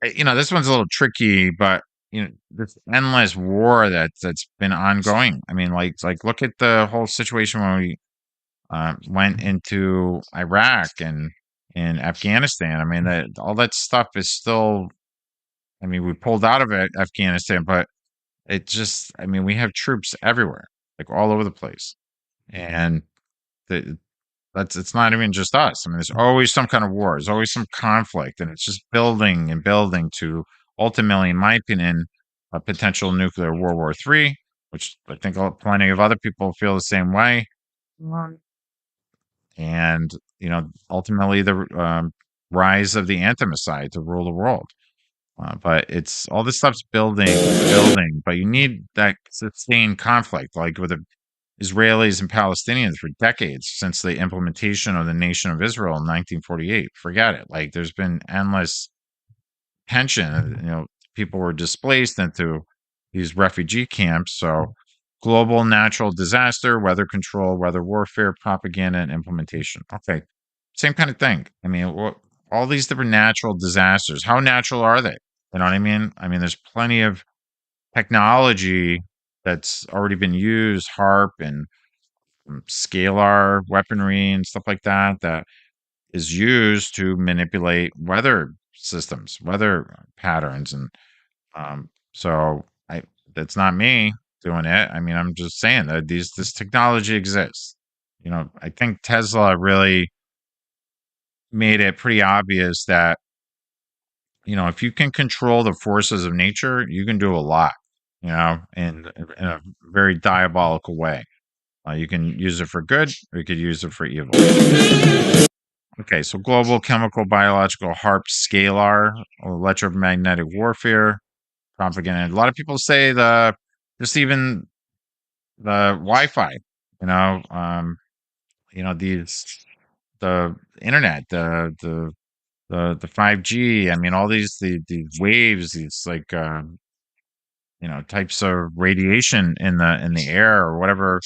this one's a little tricky, but this endless war that's been ongoing. I mean, like look at the whole situation when we went into Iraq and Afghanistan. I mean, that all that stuff is still. I mean, we pulled out of it, Afghanistan, but it just. I mean, we have troops everywhere, like all over the place, and the, it's not even just us. I mean, there's always some kind of war. There's always some conflict, and it's just building and building to ultimately, in my opinion, a potential nuclear World War III, which I think plenty of other people feel the same way. And ultimately the rise of the antimicide to rule the world. But it's all this stuff's building, but you need that sustained conflict, like with the Israelis and Palestinians for decades since the implementation of the Nation of Israel in 1948. Forget it. Like there's been endless tension. People were displaced into these refugee camps. So global natural disaster, weather control, weather warfare, propaganda, and implementation. Okay, same kind of thing. I mean, all these different natural disasters. How natural are they? You know what I mean? I mean, there's plenty of technology that's already been used, HARP and scalar weaponry and stuff like that is used to manipulate weather systems, weather patterns, and so I that's not me doing it. I mean, I'm just saying that this technology exists. I think Tesla really made it pretty obvious that if you can control the forces of nature, you can do a lot. In a very diabolical way. You can use it for good, or you could use it for evil. Okay, so global chemical, biological, HARP, scalar, electromagnetic warfare, propaganda. A lot of people say just even the Wi-Fi, you know, um, these the internet, the 5G. I mean, all these waves, these like types of radiation in the air or whatever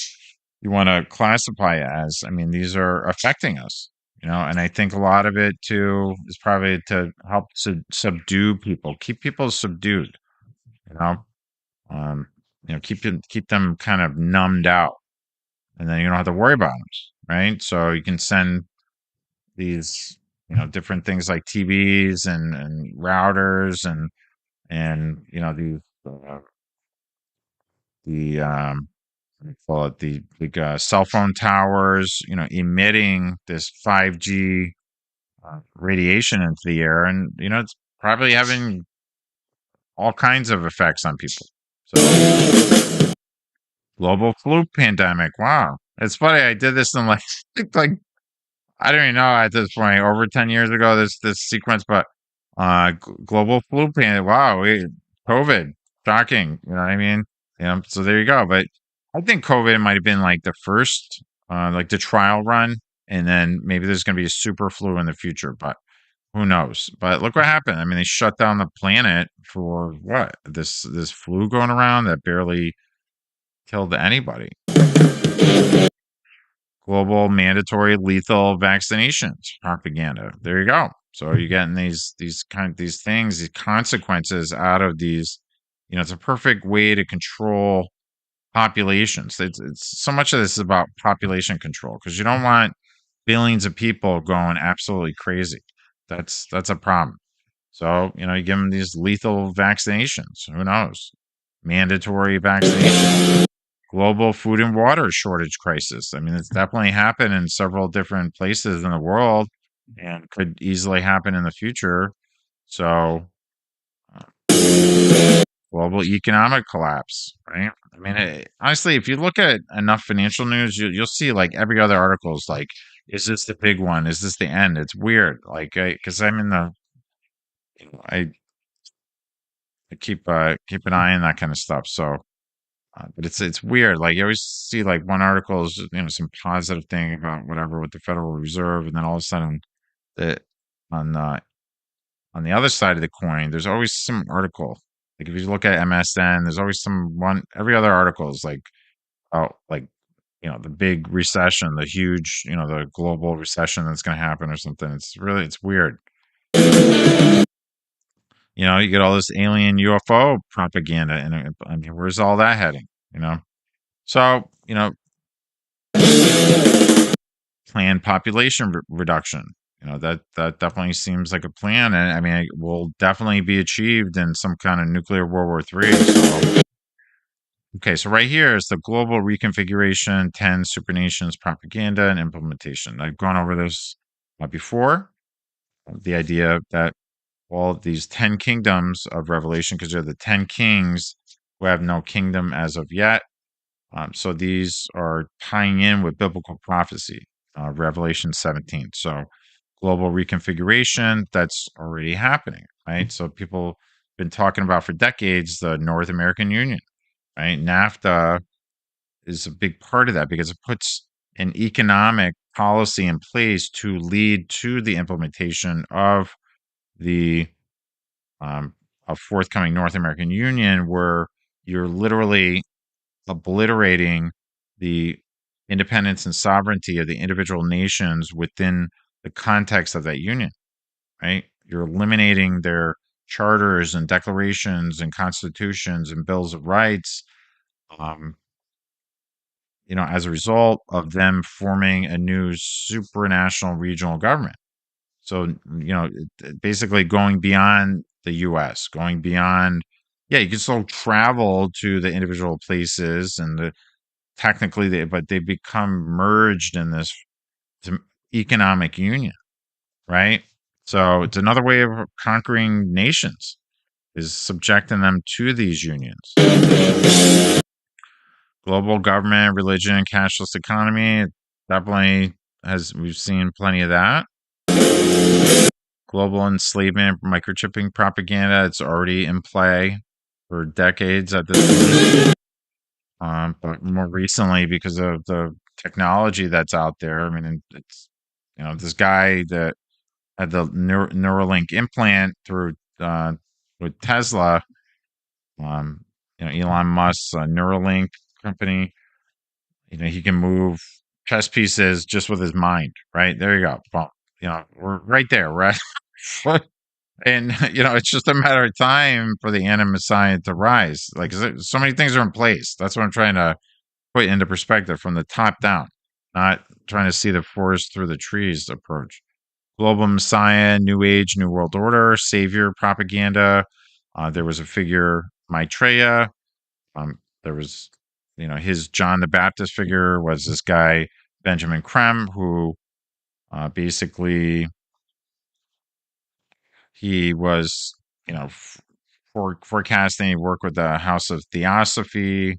you want to classify it as. I mean, these are affecting us. And I think a lot of it too is probably to help subdue people, keep people subdued. You know, um, keep them kind of numbed out, and then you don't have to worry about them, right? So you can send these, different things like TVs and routers and these the what do you call it, the big cell phone towers, emitting this 5G radiation into the air, and it's probably having all kinds of effects on people. So global flu pandemic. Wow. It's funny. I did this in like I don't even know at this point, over 10 years ago, this sequence, but global flu pandemic. Wow. COVID. Shocking. You know what I mean? So there you go. But I think COVID might have been like the first, like the trial run. And then maybe there's going to be a super flu in the future, but who knows? But look what happened. I mean, they shut down the planet for what? This flu going around that barely killed anybody. Global mandatory lethal vaccinations propaganda. There you go. So you're getting these things, these consequences out of these. It's a perfect way to control populations. It's so much of this is about population control because you don't want billions of people going absolutely crazy. That's a problem. So, you give them these lethal vaccinations. Who knows? Mandatory vaccination. Global food and water shortage crisis. I mean, it's definitely happened in several different places in the world and could easily happen in the future. So, global economic collapse, right? I mean, honestly, if you look at enough financial news, you'll see like every other article is like, is this the big one? Is this the end? It's weird. Like, because I'm in the, I keep an eye on that kind of stuff. So, but it's weird. Like you always see like one article is some positive thing about whatever with the Federal Reserve, and then all of a sudden the on the on the other side of the coin, there's always some article Like if you look at MSN, there's always every other article is like, oh, like, the big recession, the huge, the global recession that's going to happen or something. It's weird. You get all this alien UFO propaganda, and I mean, where's all that heading? So, planned population reduction. That definitely seems like a plan, and I mean, it will definitely be achieved in some kind of nuclear World War III. So, okay, so right here is the global reconfiguration, 10 supernations propaganda and implementation. I've gone over this before. The idea that all these 10 kingdoms of Revelation, because they're the 10 kings who have no kingdom as of yet. So these are tying in with biblical prophecy, Revelation 17. So global reconfiguration, that's already happening, right? So people have been talking about for decades the North American Union, right? NAFTA is a big part of that because it puts an economic policy in place to lead to the implementation of the a forthcoming North American Union, where you're literally obliterating the independence and sovereignty of the individual nations within the context of that union, right? You're eliminating their charters and declarations and constitutions and bills of rights, um, as a result of them forming a new supranational regional government. So, basically going beyond the US, going beyond, yeah, you can still travel to the individual places and but they become merged in this economic union, right? So it's another way of conquering nations, is subjecting them to these unions. Global government, religion, and cashless economy, definitely we've seen plenty of that. Global enslavement, microchipping propaganda, it's already in play for decades at this point. But more recently, because of the technology that's out there, I mean, it's, this guy that had the Neuralink implant through with Tesla, Elon Musk's Neuralink company, he can move chess pieces just with his mind, right? There you go. Well, we're right there, right? And it's just a matter of time for the anti-Messiah to rise. Like, so many things are in place. That's what I'm trying to put into perspective from the top down, not trying to see the forest through the trees approach. Global Messiah, New Age, New World Order, Saviour propaganda. There was a figure, Maitreya. There was, his John the Baptist figure was this guy, Benjamin Krem, who basically he was, forecasting. He worked with the House of Theosophy,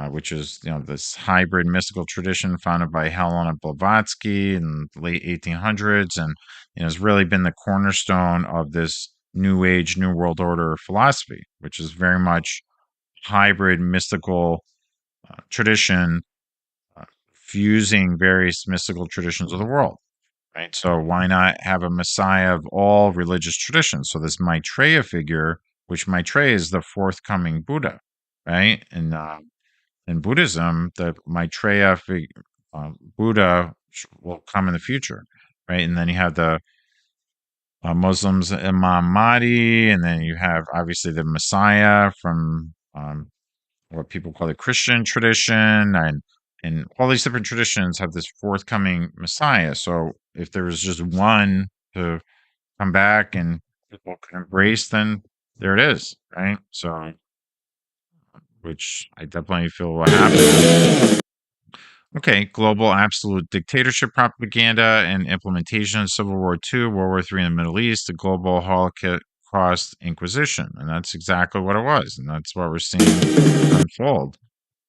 which is, this hybrid mystical tradition founded by Helena Blavatsky in the late 1800s, and has really been the cornerstone of this New Age, New World Order philosophy, which is very much hybrid mystical tradition, fusing various mystical traditions of the world. Right. So why not have a Messiah of all religious traditions? So this Maitreya figure, which Maitreya is the forthcoming Buddha, right? And in Buddhism, the Maitreya Buddha will come in the future, right? And then you have the Muslims, Imam Mahdi, and then you have obviously the Messiah from what people call the Christian tradition, and all these different traditions have this forthcoming Messiah. So if there was just one to come back and people can embrace, then there it is, right? So, which I definitely feel will happen. Okay, global absolute dictatorship propaganda and implementation, Civil War II, World War III in the Middle East, the global Holocaust Inquisition. And that's exactly what it was. And that's what we're seeing unfold.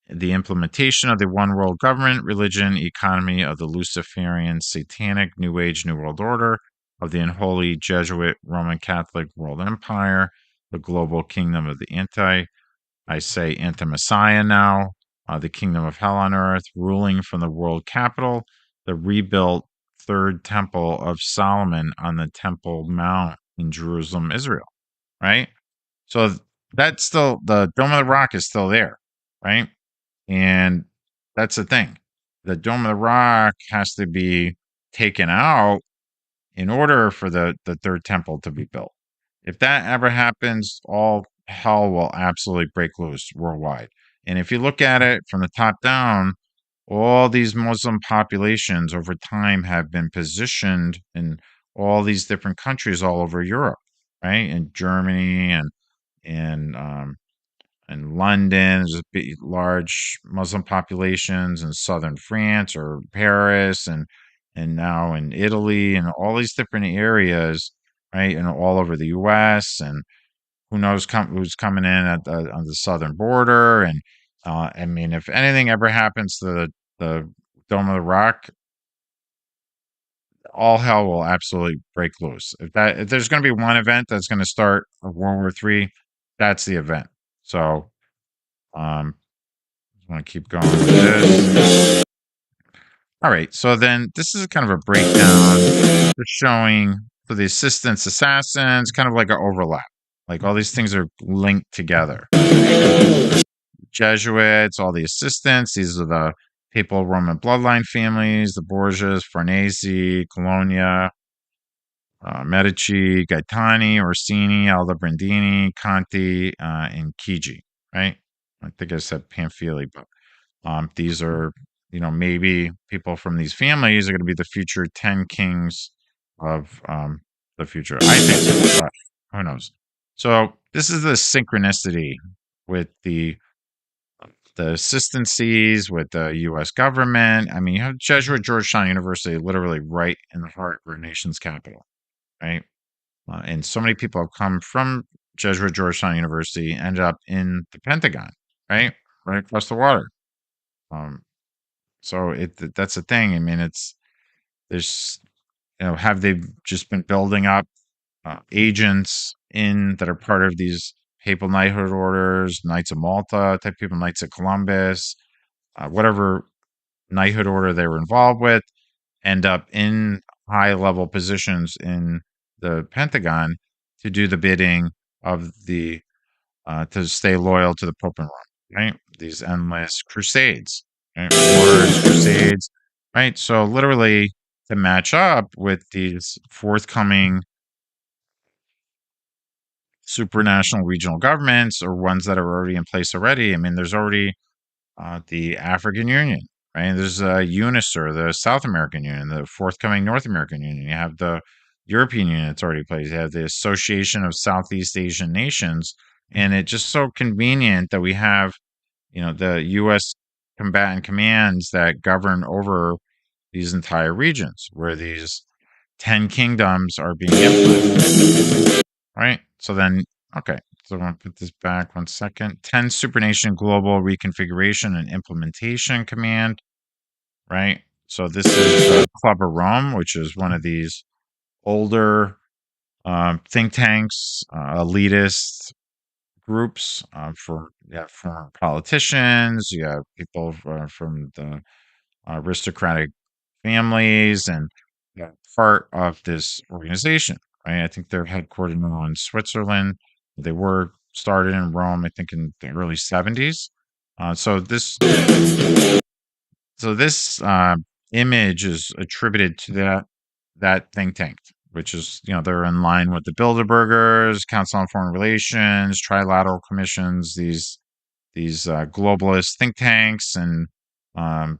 The implementation of the one world government, religion, economy of the Luciferian, satanic, New Age, New World Order, of the unholy Jesuit Roman Catholic world empire, the global kingdom of the anti-Messiah now, the kingdom of hell on earth, ruling from the world capital, the rebuilt third temple of Solomon on the Temple Mount in Jerusalem, Israel, right? So that's still, the Dome of the Rock is still there, right? And that's the thing. The Dome of the Rock has to be taken out in order for the third temple to be built. If that ever happens, all hell will absolutely break loose worldwide. And if you look at it from the top down, all these Muslim populations over time have been positioned in all these different countries all over Europe, right? In Germany and in London, there's large Muslim populations in southern France or Paris, and now in Italy, and all these different areas, right? And all over the U.S. and who knows who's coming in on the southern border. And I mean, if anything ever happens to the Dome of the Rock, all hell will absolutely break loose. If there's going to be one event that's going to start World War III, that's the event. So um, I want to keep going with this. All right, so then this is kind of a breakdown, just showing for the assistants, assassins, kind of like an overlap. Like all these things are linked together. Jesuits, all the assistants, these are the papal Roman bloodline families, the Borgias, Farnese, Colonna, Medici, Gaetani, Orsini, Aldobrandini, Conti, and Chigi, right? I think I said Pamphili, but these are, maybe people from these families are going to be the future 10 kings of the future. I think so, but who knows? So this is the synchronicity with the assistancies with the U.S. government. I mean, you have Jesuit Georgetown University literally right in the heart of our nation's capital, right? And so many people have come from Jesuit Georgetown University, ended up in the Pentagon, right across the water. Um, so that's the thing. I mean, there's have they just been building up agents in that are part of these papal knighthood orders, Knights of Malta type people, Knights of Columbus, whatever knighthood order they were involved with, end up in high level positions in the Pentagon to do the bidding of the to stay loyal to the Pope and Rome, right? These endless crusades, right? Wars, crusades, right? So literally to match up with these forthcoming supranational regional governments or ones that are already in place already. I mean, there's already the African Union, right? There's UNISER, the South American Union, the forthcoming North American Union. You have the European Union that's already in place. You have the Association of Southeast Asian Nations. And it's just so convenient that we have, the U.S. combatant commands that govern over these entire regions where these 10 kingdoms are being implemented, right? So then, okay, so I'm going to put this back 1 second. 10 Supernation Global Reconfiguration and Implementation Command, right? So this is the Club of Rome, which is one of these older think tanks, elitist groups for former politicians. You have people from the aristocratic families and part of this organization, right? I think they're headquartered now in Switzerland. They were started in Rome, I think, in the early 70s. So this image is attributed to that think tank, which is, they're in line with the Bilderbergers, Council on Foreign Relations, Trilateral Commissions, these globalist think tanks, and um,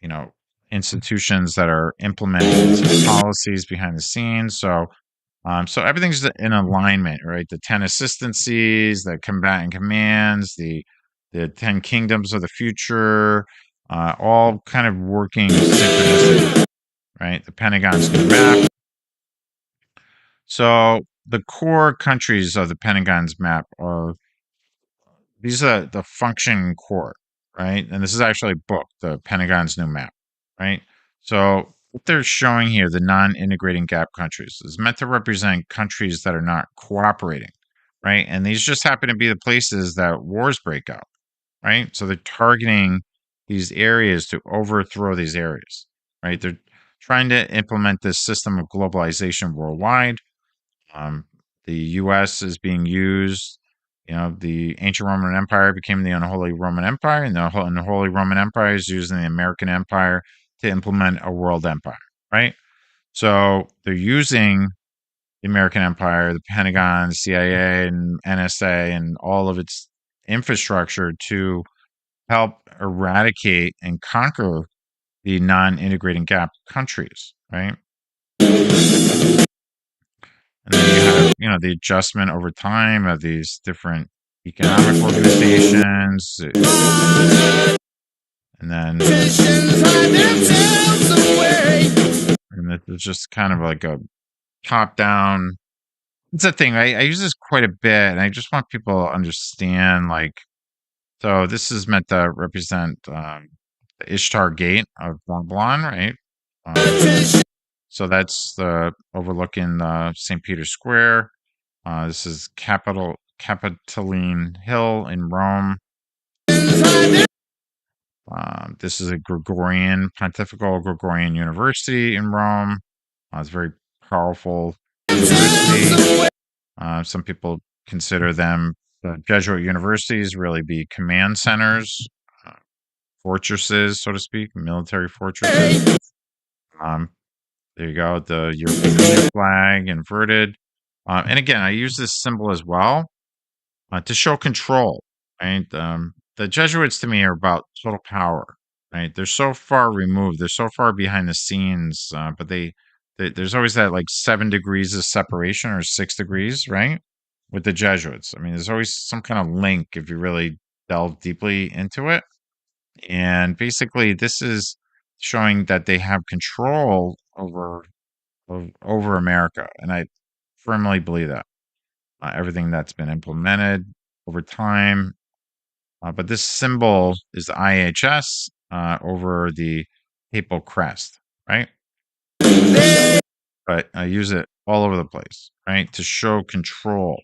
you know, institutions that are implementing policies behind the scenes. So everything's in alignment, right? The 10 assistancies, the combatant commands, the 10 kingdoms of the future, all kind of working synchronicity, right? The Pentagon's new map. So the core countries of the Pentagon's map are these are the function core, right? And this is actually a book, the Pentagon's new map, right? So what they're showing here, the non-integrating gap countries, is meant to represent countries that are not cooperating, right? And these just happen to be the places that wars break out, right? So they're targeting these areas to overthrow these areas, right? They're trying to implement this system of globalization worldwide. The U.S. is being used the ancient Roman Empire became the unholy Roman Empire, and the unholy Roman Empire is using the American Empire to implement a world empire, right? So they're using the American Empire, the Pentagon, the CIA, and NSA, and all of its infrastructure to help eradicate and conquer the non-integrating gap countries, right? And then you have, the adjustment over time of these different economic organizations, and then it's just kind of like a top-down. It's a thing. I use this quite a bit, and I just want people to understand, like, so this is meant to represent the Ishtar Gate of Babylon, right? So that's the overlooking St. Peter's Square. This is Capitoline Hill in Rome. This is a Pontifical Gregorian University in Rome. It's a very powerful university. Some people consider them Jesuit universities, really be command centers, fortresses, so to speak, military fortresses. There you go, the European flag inverted. And again, I use this symbol as well to show control, right? The Jesuits to me are about total power, right? They're so far removed, they're so far behind the scenes, but there's always that like 7 degrees of separation or 6 degrees, right? With the Jesuits. I mean, there's always some kind of link if you really delve deeply into it. And basically, this is showing that they have control over America, and I firmly believe that everything that's been implemented over time. But this symbol is the IHS over the papal crest, right? But I use it all over the place, right, to show control,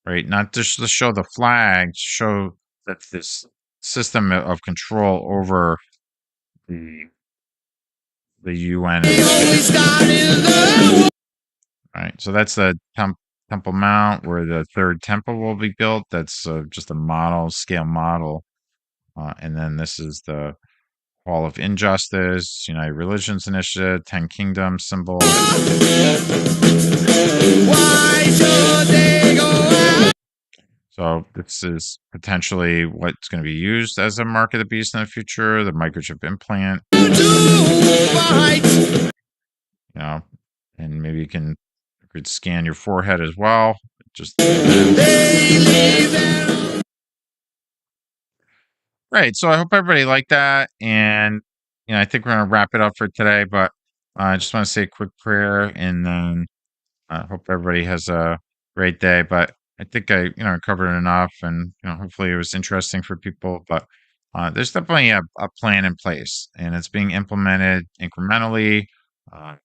right? Not just to show the flag, to show that this system of control over the UN. Right. So that's the Temple Mount where the third temple will be built. That's just a scale model. And then this is the Hall of Injustice, United Religions Initiative, 10 Kingdoms symbol. So this is potentially what's going to be used as a mark of the beast in the future, the microchip implant. And maybe you could scan your forehead as well. Just right. So I hope everybody liked that, and I think we're gonna wrap it up for today. But I just want to say a quick prayer, and then I hope everybody has a great day. But I think I covered enough, and hopefully it was interesting for people. But there's definitely a plan in place, and it's being implemented incrementally. I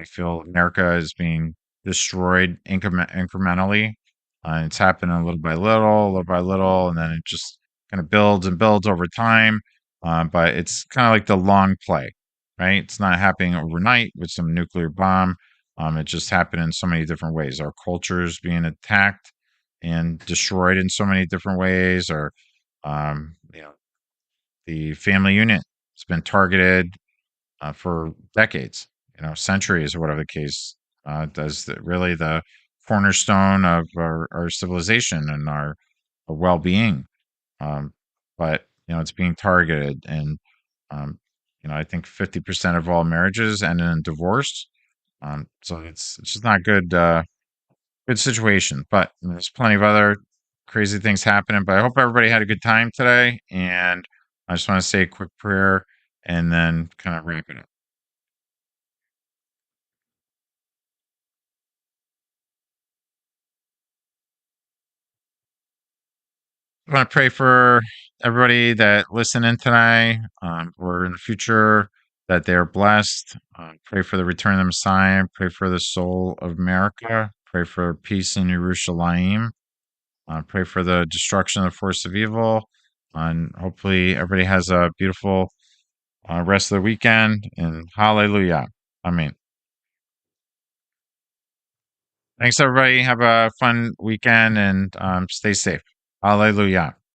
feel America is being destroyed incrementally. It's happening little by little, and then it just kind of builds and builds over time. But it's kind of like the long play, right? It's not happening overnight with some nuclear bomb. It just happened in so many different ways. Our culture is being attacked and destroyed in so many different ways. Or, the family unit has been targeted for decades, centuries, or whatever the case. Really the cornerstone of our civilization and our well-being. But it's being targeted, and I think 50% of all marriages end in divorce. So it's just not good situation. But there's plenty of other crazy things happening. But I hope everybody had a good time today, and I just want to say a quick prayer and then kind of wrap it up. I want to pray for everybody that listen in tonight, or in the future, that they are blessed. Pray for the return of the Messiah. Pray for the soul of America. Pray for peace in Jerusalem. Pray for the destruction of the force of evil. And hopefully everybody has a beautiful rest of the weekend. And hallelujah. Amen. Thanks, everybody. Have a fun weekend, and stay safe. Hallelujah.